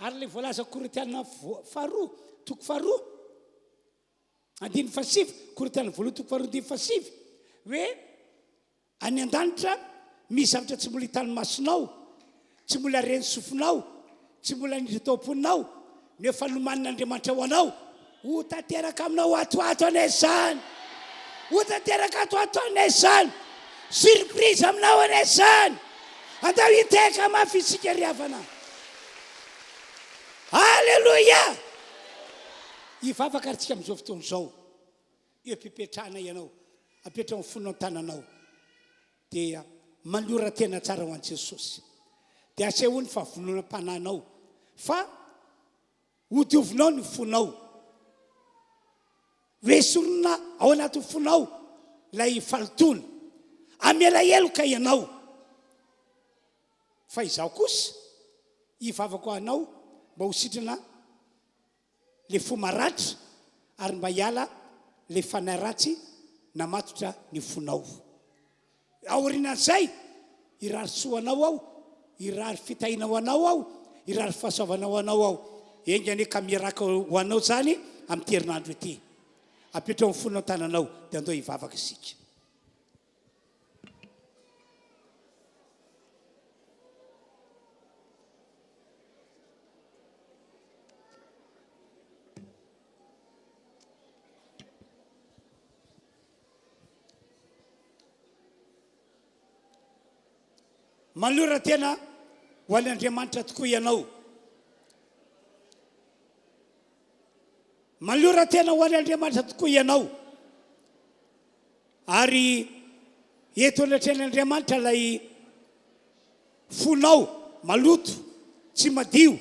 ary le voalaza Korintiana faharoa toko faharoa andiny fasivy Korintiana voaloha toko faharoa andiny fasivy hoe any an-danitra misy zavatra tsy mbola hitan'ny masonao tsy mbola reny sofinao tsy mbola niditra tao am-poninao nefa lomanin'Andriamanitra ho anao ho tanteraka aminao atoato anay zany ho tanteraka atoato anay zany surprise aminao anay zany andao hiteka mafy isika riavana halleluia hivavaka aritsika amin'izao fotoana izao epipetrahana ianao apetra amin'ny fonao tananao dia manora tena tsara ho an'i Jesosy dia asehony fa vononam-pananao fa hodiovinao ny fonao hoesorona ao anaty fonao lay falotona amela eloka ianao fa izaho kosa hivavaka anao mba ho sitrana le fo maratra ary mba hiala le fanahy ratsy namatotra ny fonao aorinan'izay irary soanao ao irary fitahinao anao ao irary fahasoavanao anao ao engany ka miraka ho anao zany amin'ny terinandro ety apetra amin'ny fonao tananao dia andao hivavaka isika manora tena ho an'Andriamanitra tokoa ianao manora tena ho an'Andriamanitra tokoa ianao ary eto anatrehan'Andriamanitra lay fonao maloto tsy madio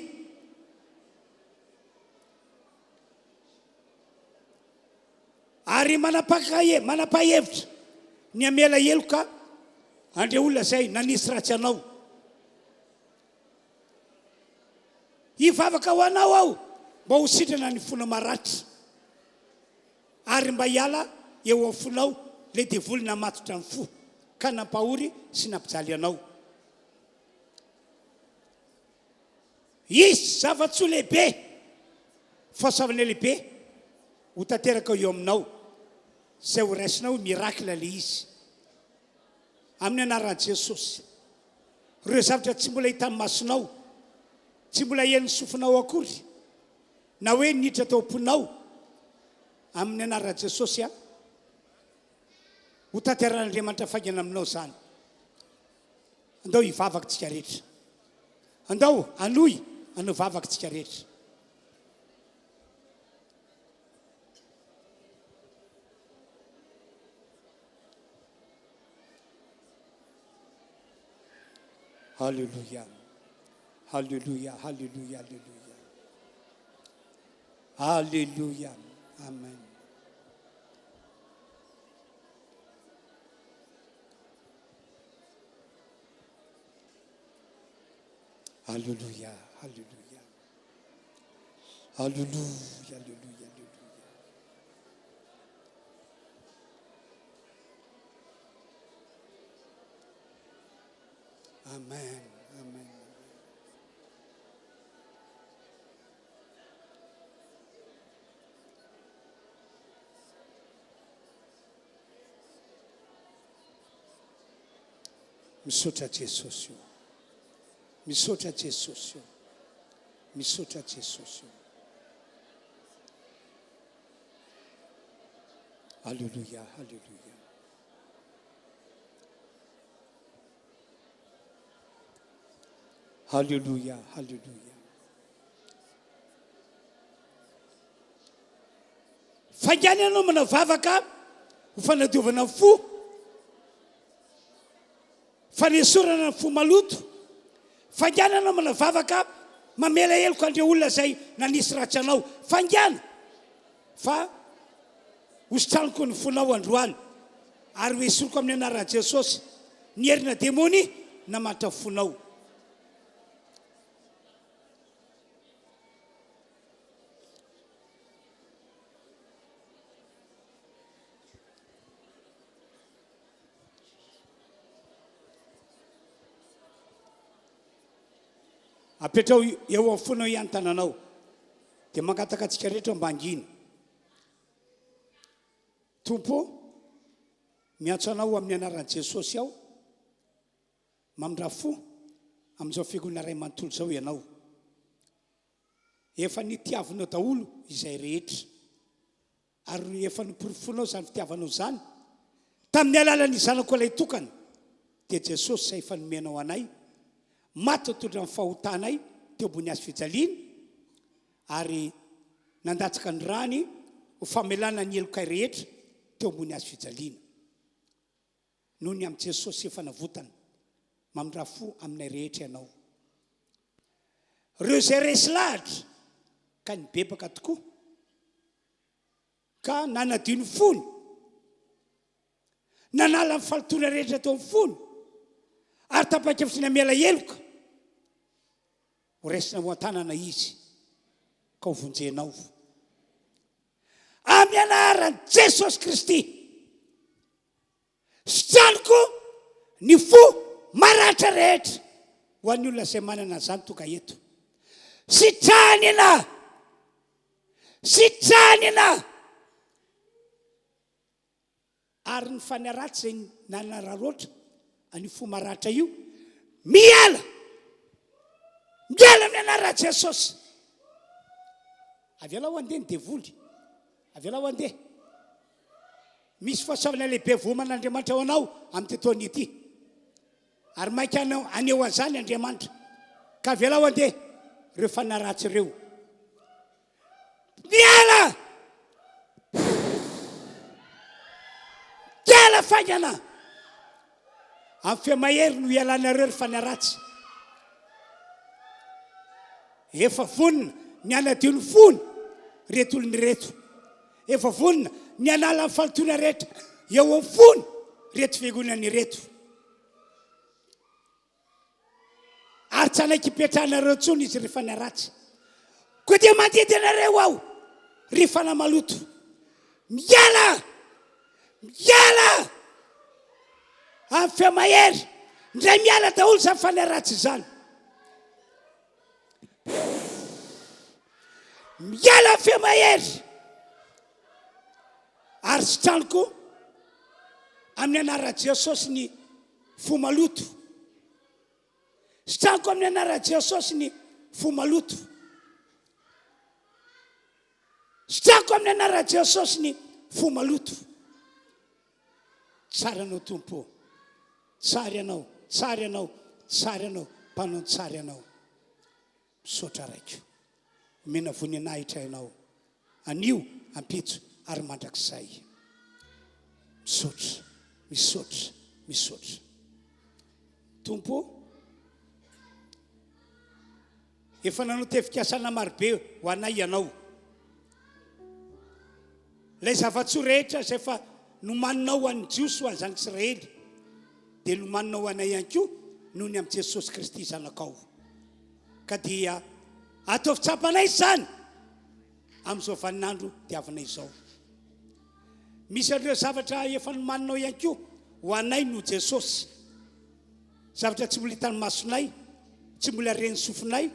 ary manapa-hevitra ny amela eloka andre olona zay nanisy ratsy anao hivavaka ho anao ao mba ho sitrana ny fona maratra ary mba hiala eo amin'ny fonao le devoly namatotra ny fo ka nampahory sy nampijaly anao isy zava-tsoa lehibe fahasoavana lehibe ho tanteraka eo aminao zay ho raisinao mirakla le izy amin'ny anaran'i Jesosy reo zavatra tsy mbola hitan'ny masonao tsy mbola hien'ny sofinao akory na hoe niditra tao am-ponao amin'ny anaran'i Jesosy ho tanteran'Andriamanitra faingana aminao zany andao hivavaka tsika rehetra andao anoy anao vavaka tsika rehetra Hallelujah. Hallelujah. Hallelujah. Hallelujah. Hallelujah. Amen. Hallelujah. Hallelujah. Hallelujah. Hallelujah. Hallelujah. Amen. Amen. Misaotra Jesosy io. Misaotra Jesosy io. Misaotra Jesosy io. Hallelujah. Hallelujah. Hallelujah, hallelujah. Faingany anao manavavaka ho fanadiovana fo fanesorana ny fo maloto faingany anao manavavaka mamela heloko andre olona zay nanisy ratsy anao fangana fa ositraniko ny fonao androany ary hoe soroko amin'ny anaran'i Jesosy ny herina demony namatra fonao. Apetrao eo amin'ny fonao ihany tananao dia mangataka antsika rehetra ambanginy. Tompo, miantso anao amin'ny anaran'i Jesosy aho mamindra fo amin'izao fiangonana iray manontolo izao ianao. Efa nitiavinao daholo izay rehetra ary efa niporofonao izany fitiavanao izany tamin'ny alalan'ny zanako ilay tokana dia Jesosy izay efa nomenao anay maty tondra amin'ny fahotanay teo ambony hazo fijaliana ary nandatsaka ny rany ho famelana ny helokay rehetra teo ambony hazo fijaliana. Noho ny amin'ny Jesosy efa navotana mamindra fo aminay rehetra ianao. Ireo izay resy lahatra ka nibebaka tokoa ka nanadino fony nanala ny falotona rehetra teo amin'ny fony ary tapa-kevitra ny amela heloka ho resina ho an-tanana izy ka ho vonjenao amin'ny anaran'i Jesosy Kristy. Sitraniko ny fo maratra rehetra ho an'ny olona izay manana izany toka eto. Sitranina ary ny fanaratsy izay nanararoatra any fo maratra io miala amin'ny anaran'i Jesosy. Avela ho andeha ny devoly, avela ho andeha. Misy fahasoavana lehibe voman'Andriamanitra ao anao amin'ny tontolo ity ary mainka aneo an'izany Andriamanitra ka avela ho andeha ireo fanaratsy ireo. Miala fangana amin'ny fiamahery no ialanareo ry fanaratsy. Efa vonina ny anadino fony reto olony reto. Efa vonina ny anala ny falotona rehetra eo amin'ny fony reto fiangonany reto. Ary tsy anaiky hipetrahanareo tsony izy ry fanaratsy. Koa dia mandidy-nareo aho ry fanamaloto. Miala amin'ny fiamahery ndray miala daholo izany fanaratsy izany. Miala amin'ny fiamahery ary sitraniko amin'ny anaran'i Jesosy ny fo maloto. Sitraniko amin'ny anaran'i Jesosy ny fo maloto. Sitraniko amin'ny anaran'i Jesosy ny fo maloto. Tsara anao tompo, tsara anao, tsara anao, tsara anao, mpanao tsara anao. Misaotra raiko, mena voninahitra ianao, anio ampitso ary mandrakizay. Misaotra. Tompo, efa nanao tefikasana marobe ho anay ianao. Ilay zava-tsoa rehetra izay efa nomaninao an'ny Jiosy ho an'ny zanak'Israely dia nomaninao anay ihany koa noho ny amin'ny Jesosy Kristy zanakao. Ka dia atao fitsapanay izany amin'izao vaninandro diavinay izao. Misy an'ireo zavatra efa nomaninao ihany koa ho anay no Jesosy. Zavatra tsy mbola hitany masonay, tsy mbola reny sofinay,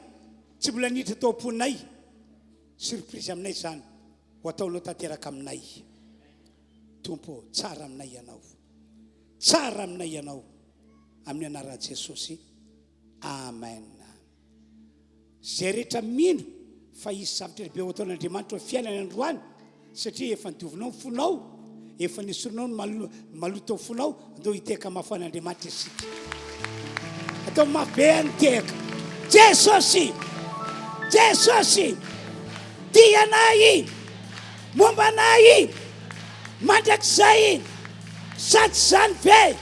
tsy mbola niditra tao am-ponay. Surprise aminay izany ho ataonao tanteraka aminay. Tompo, tsara aminay ianao. Tsara aminay ianao. Amin'ny anaran'i Jesosy. Amen. Zay rehetra mino fa isy zavatra lehibe ho ataon'Andriamanitra ho fiainany androany satria efa nidiovinao ny fonao, efa nisoronao ny maloto ny fonao, andao hiteka mafy an'Andriamanitra isika. Atao mafy be aniteka. Jesosy, tia anay, momba anay, mandrakizay, sady izany ve.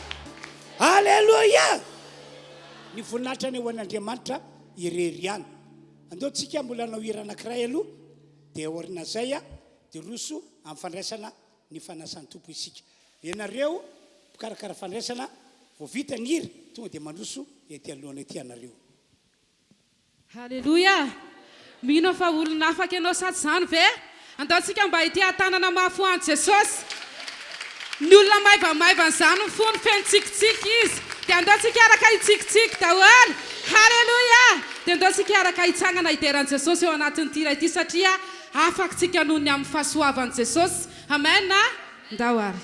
Alleluia. Ny voninahitra ny ho an'Andriamanitra irery ihany andeotsika mbola anao hira anankiray aloha dia orina zay dia roso amin'ny fandraisana ny fanasan'ny tompo isika. Ianareo mpikarakara fandraisana vao vita ny hira tonga dia mandroso ety alohana ety anareo. Halleluja. Mino fa olona afaka ianao sady zany ve? Andaontsika mba ity tanana mahafoany Jesosy. Ny olona maivamaivana ny fony feno tsikitsiky izy. Dia andaontsika araka hitsikitsiky daholo. Halleluja. Dia andaontsika araka hitsangana hideran'i Jesosy eo anatin'ny tira ity satria afaka tsika noho ny amin'ny fahasoavan'i Jesosy. Amen na? Ndao ary.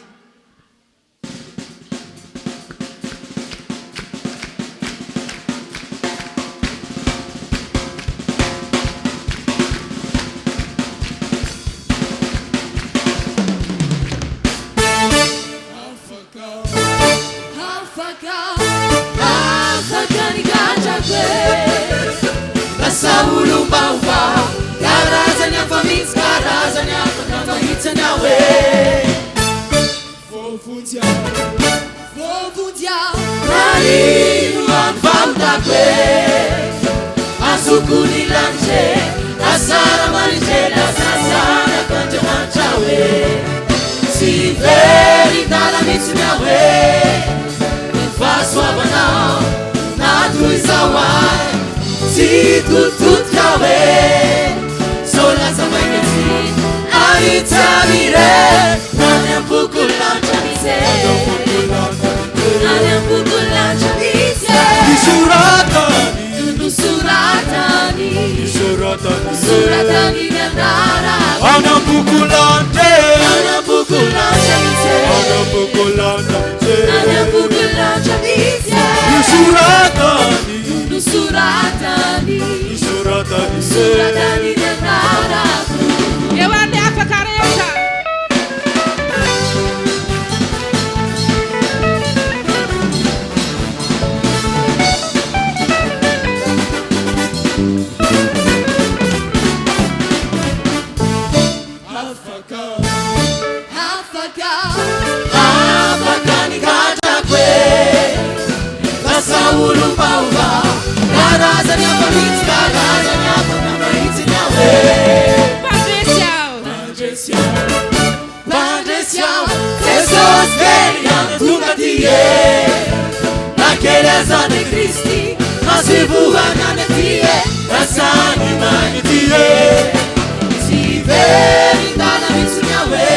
Fotoam-bavaka karazany hafa mihitsy karazany afaka mahitsany hoe vovonjia marino amin'ny vamitako hoe azokony lanitse asara maritela sasana kandriamanitra hoe tsy very ndala mihitsiny hoe fahasoavanao natoy zao ahy si tututka we sola samaikati aritamire nane pukulanta mise suratani nandara ana pukulante mise suratani nandara Ewande afaka rehetra. Afaka nikatakwe Fotoam-bavaka karazany hafa mihitsy karazany afaka mahitsy nawe Pandresiao Jesosy very anatonga tie nakely azany Kristi masivohanany tie rasany magny tie tsy very ndala mihitsy nawe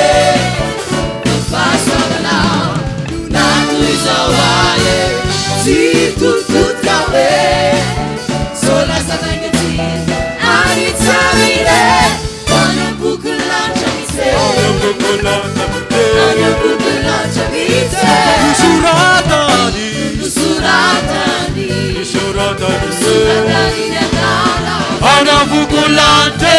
fahasoavanao natoy zao aye tsy tututka we sola samaikati aritsamire anampukulanta mise suratani nandara anampukulante suratani nandara anapukulante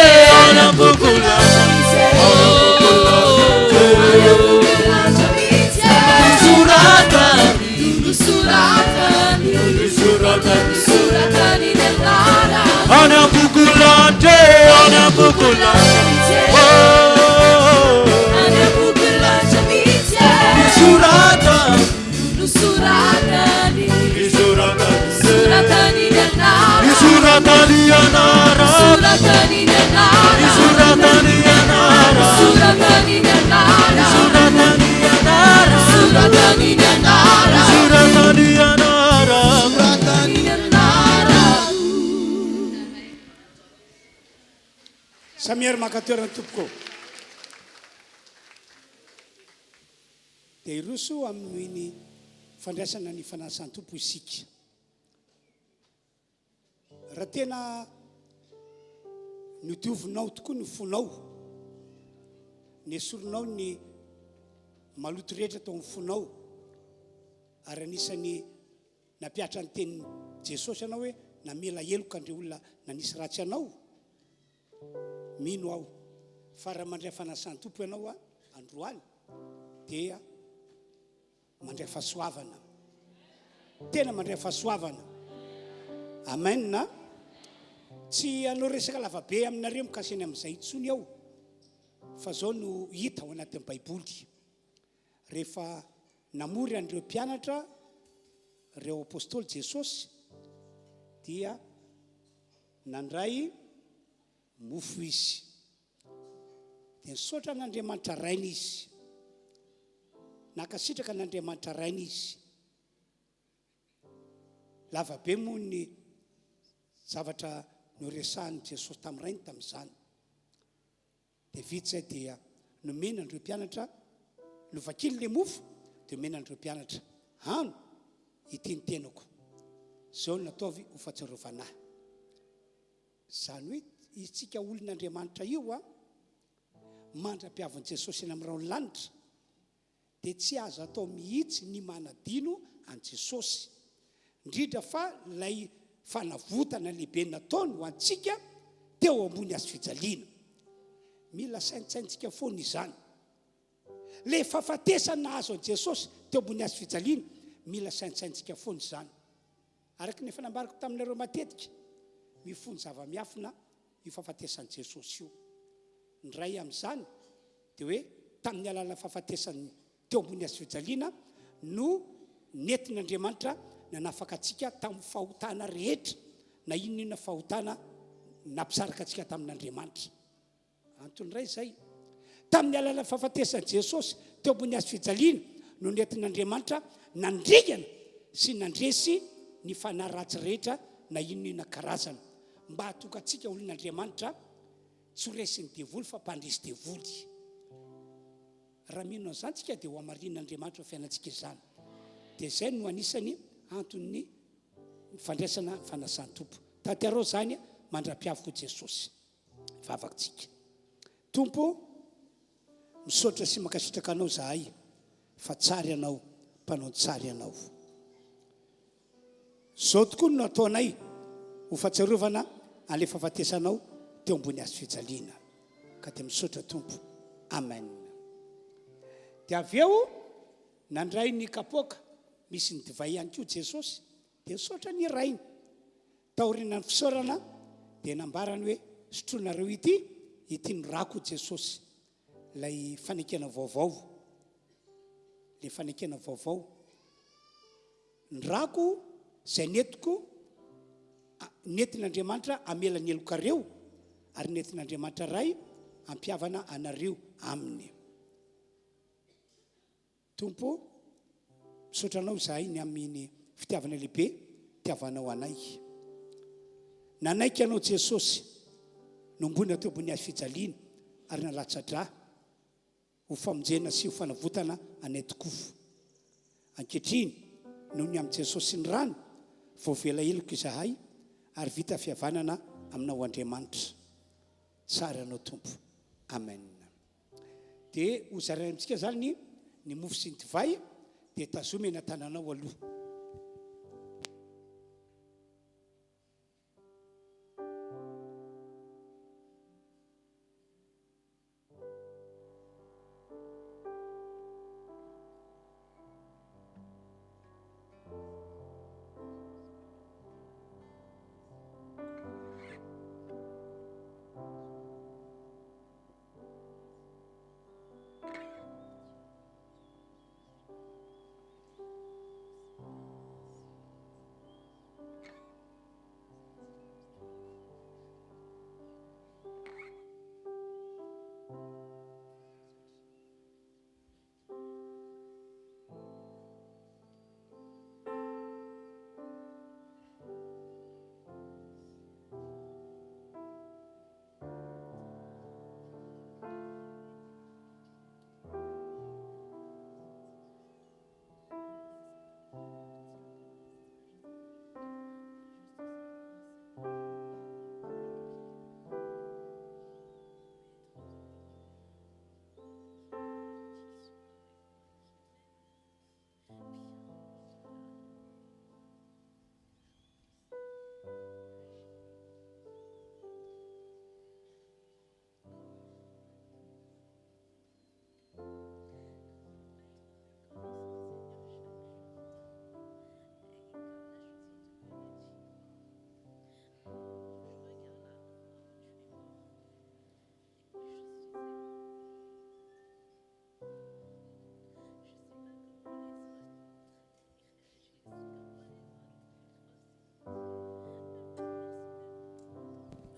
Samiary makatoerana tompoko. Dia iroso amin'ny fandraisana ny fanasan'ny tompo isika. Raha tena nodiovinao tokoa ny fonao, ny esorinao ny maloto rehetra tao amin'ny fonao, ary anisany napiatra ny tenin'i Jesosy anao hoe namela heloka andre olona nanisy ratsy anao. Mino aho fa raha mandray fanasan'ny tompo ianao androany dia mandray fahasoavana, tena mandray fahasoavana. Amen na tsy anao resaka lavabe aminareo mikasiny amin'izay intsony aho fa zao no hita ao anatin'ny baiboly. Rehefa namory andreo mpianatra reo apôstôly Jesosy dia nandray mofo izy dia nisaotra n'Andriamanitra raina izy, nakasitraka n'Andriamanitra raina izy. Lava be moa ny zavatra noresahany Jesosy tamin'irainy tamin'izany. Dia vitsy zay dia nomena andreo mpianatra, novakily le mofo dia omena andreo mpianatra, ano ity ny tenako, zao nataovy ho fahatsiarovanahy. Zany hoe isika olon'Andriamanitra io a mandra-piavan'i Jesosy eny amin'irao ny lanitra dia tsy azo atao mihitsy ny manadino an Jesosy, indrindra fa lay fanavotana lehibe nataony ho antsika teo ambony hazo fijaliana. Mila saintsaintsika foana izany. Le fahafatesana azo an Jesosy teo ambony hazo fijaliana, mila saintsaintsika foana izany. Araka ny fanambarako taminareo matetika, mifony zava-miafina io fahafatesan'i Jesosy io. Ny ray amin'izany dia hoe tamin'ny alala fahafatesany teo ambony hazo fijaliana no nentin'Andriamanitra nanafaka antsika tamin'ny fahotana rehetra, na inona fahotana nampisaraka antsika tamin'Andriamanitra. Antony ray zay, tamin'ny alala fahafatesany Jesosy teo ambony hazo fijaliana no nentin'Andriamanitra nandringana sy nandresy ny fanaratsy rehetra na inona karazana mba hatoka antsika olon'Andriamanitra tsy ho resiny devoly fa mpandresy devoly. Raha mino an'izany tsika dia ho amarin'Andriamanitra ho fiainantsika izany. Dia zay no anisany antony fandraisana fanasany tompo. Tanterao zany mandra-piavako Jesosy. Vavakantsika. Tompo, misaotra sy makasitraka anao zahay fa tsara ianao, mpanao tsara ianao. Zao tokoa no nataonay ho fahatsiarovana an'ilay fahafatesanao teo ambony hazo fijaliana. Ka dia misaotra Tompo. Amen. Dia avy eo nandray ny kapoaka misy ny divay ihany koa Jesosy, dia nisaotra ny rainy. Taoriana ny fisaorana dia nambarany hoe sotronareo ity ny rako Jesosy, lay fanekena vaovao. Lay fanekena vaovao. Ny rako zay nentin'Andriamanitra amela ny elokareo, ary nentin'Andriamanitra ray ampiavana anareo aminy. Tompo, misaotranao zahay ny amin'ny fitiavana lehibe tiavanao anay. Nanaiky anao Jesosy nombony teo ambony hazo fijaliana ary nalatsa-drà ho famonjena sy ho fanavotana anay tokoa. Ankehitriny noho ny amin'i Jesosy ny rano voavela eloko izahay ary vita fihavanana aminao Andriamanitra. Tsara anao Tompo. Amen. Dia ho zaraina amintsika zany ny mofo sy ny divay dia tazomy eny an-tananao aloha.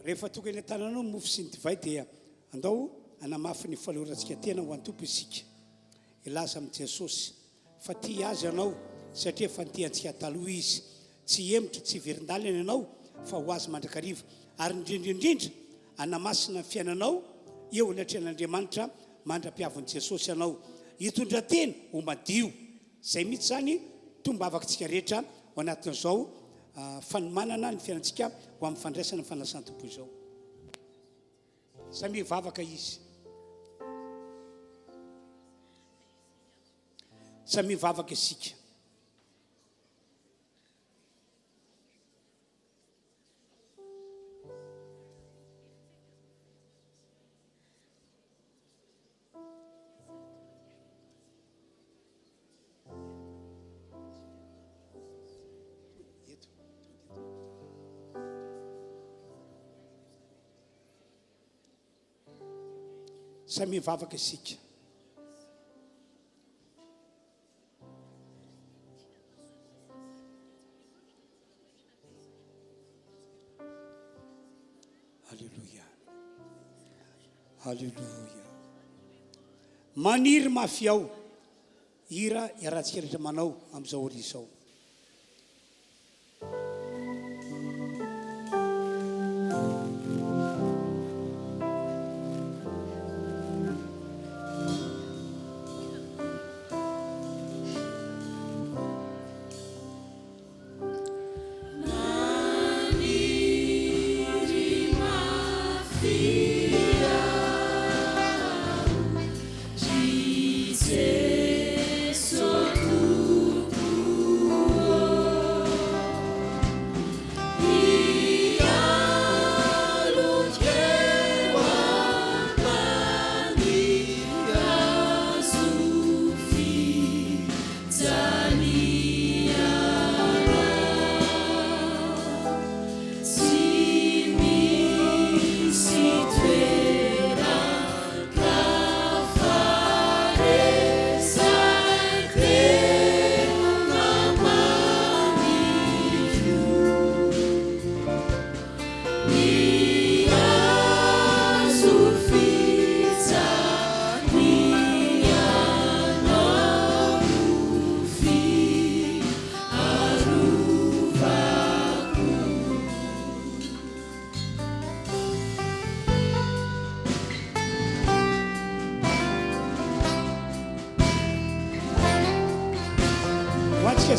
rehefa tokony tananao mofo sy ny divay dia andao anamafy ny falorantsika tena ho antompo isika ilaza amin'ny Jesosy fa tia azy ianao satria fa nitiantsika taloha izy tsy emitra tsy verindalina ianao fa ho azy mandrakariva ary indrindra anamasina ny fiainanao eo ny atren'Andriamanitra mandra-piavin'i Jesosy ianao hitondra tena ho madio zay mihitsy zany tombavakantsika rehetra ho anatin'izao fanomanana ny fiainantsika ho amin'ny fandraisana ny fanasan-tompo izao samy vavaka izy samy vavaka isika samy vavaka isika Halleluja Halleluja maniry mafy ao hira iarahantsika rehetra manao amin'izao ori izao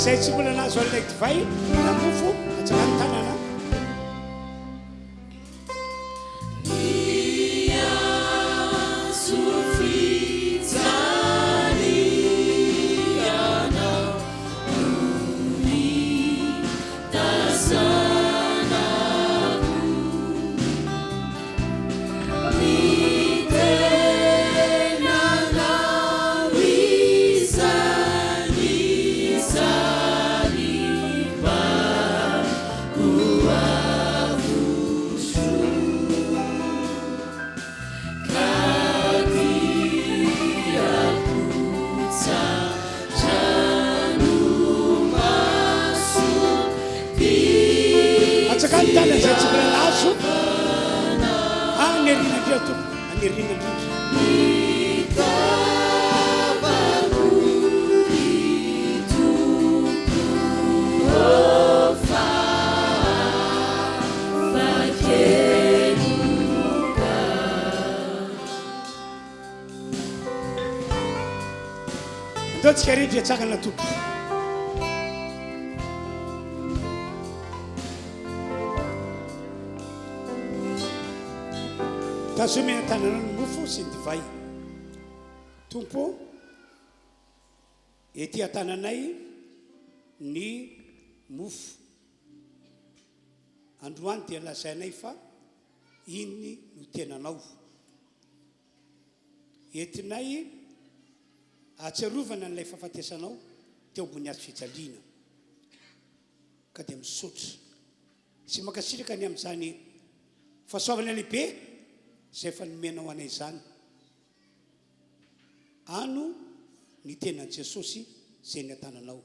zay tsy mbola nazo an'ilay divay na mofo atsakany tanana tsika rehetra atsakana tompo tazomena tanana ny mofo sy ny divay tompo ety tananay ny mofo androany dia lazainay fa iny no tenanao etinay atsarovana n'ilay fahafatesanao teo ambony azy fijaliana ka dia misotra sy makasitraka ny amin'izany fahasoavana lehibe zay fa nomenao anay izany ano ny tenan' Jesosy zay ny atananao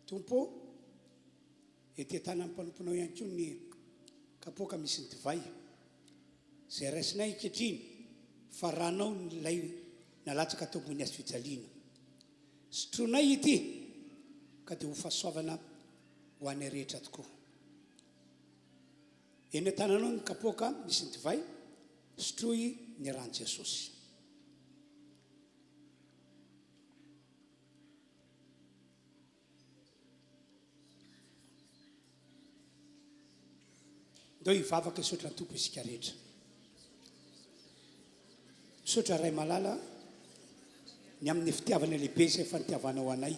tompo ety tany amin'ny mpanomponao ihany koa ny kapoaka misy ny divay zay raisinay kehitriny fa ranao nylay nalatsaka tao ambony azy fijaliana sotronay ity ka dia ho fahasoavana ho anay rehetra tokoa eny tananao ny kapoaka misy ny divay sotroy ny rano Jesosy ndao hivavaka isotra ny tompo isika rehetra misotra ray malala ny amin'ny fitiavana lehibe izay fanitiavanao anay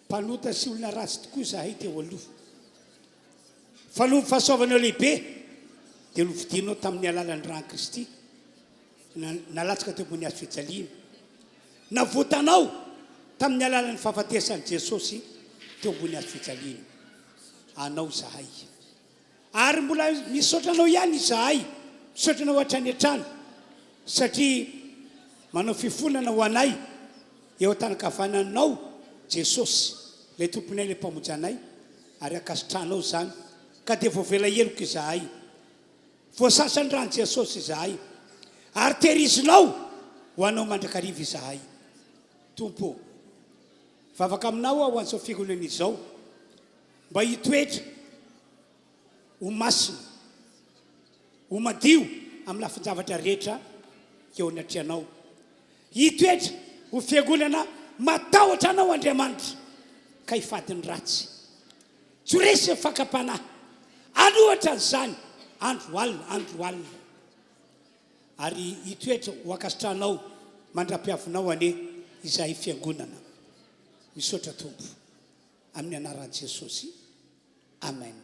mpanota sy olona ratsy tokoa izahay teo aloha fa no fahasoavanao lehibe dia novidinao tamin'ny alalan'ny rano Kristy nalatsaka teo ambony azy fijaliana navotanao tamin'ny alalan'ny fahafatesan'i Jesosy teo ambony azy fijaliana anao zahay ary mbola misotranao ihany izahay misotranao hatrany hatrany satria manao fifonana ho anay eo an-tanakavananao Jesosy lay tomponay lay mpamonjanay ary akasitranao zany ka dia voavela heloko izahay voasasany rano Jesosy izahay ary terizinao ho anao mandrakariva izahay tompo vavaka aminao aho an'izao fiangonana izao mba hitoetra ho masina ho madio amin'ny lafin-javatra rehetra eo anatrehanao hitoetra ho fiangonana matahotra anao Andriamanitra ka hifadiny ratsy tsy resy fakapanahy anohatra an'izany andro alina ary hitoetra ho akasitranao mandra-piavinao ane izahay fiangonana misaotra tompo amin'ny anaran'i Jesosy amen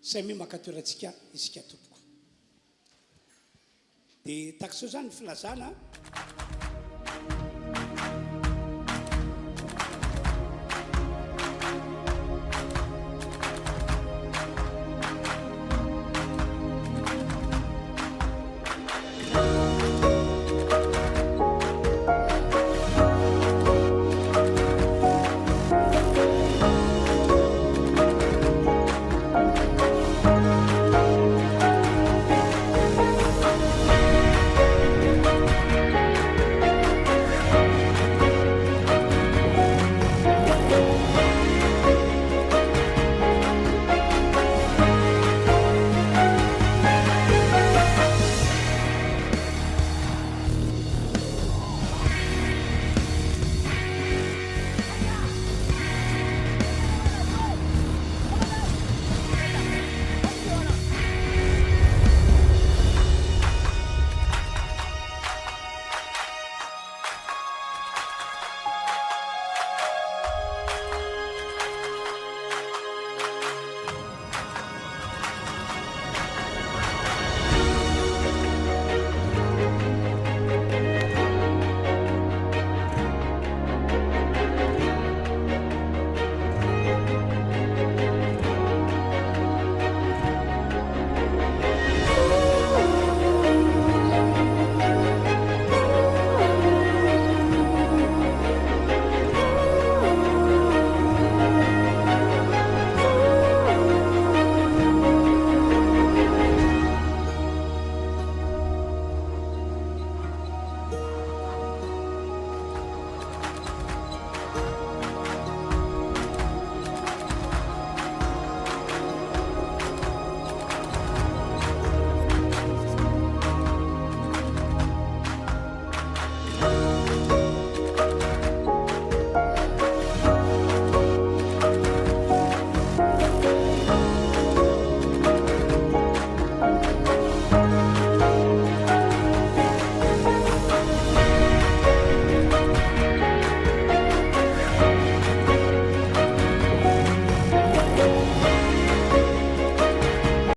say mi makatoerantsika isika tompoko dia takizao zany ny filazana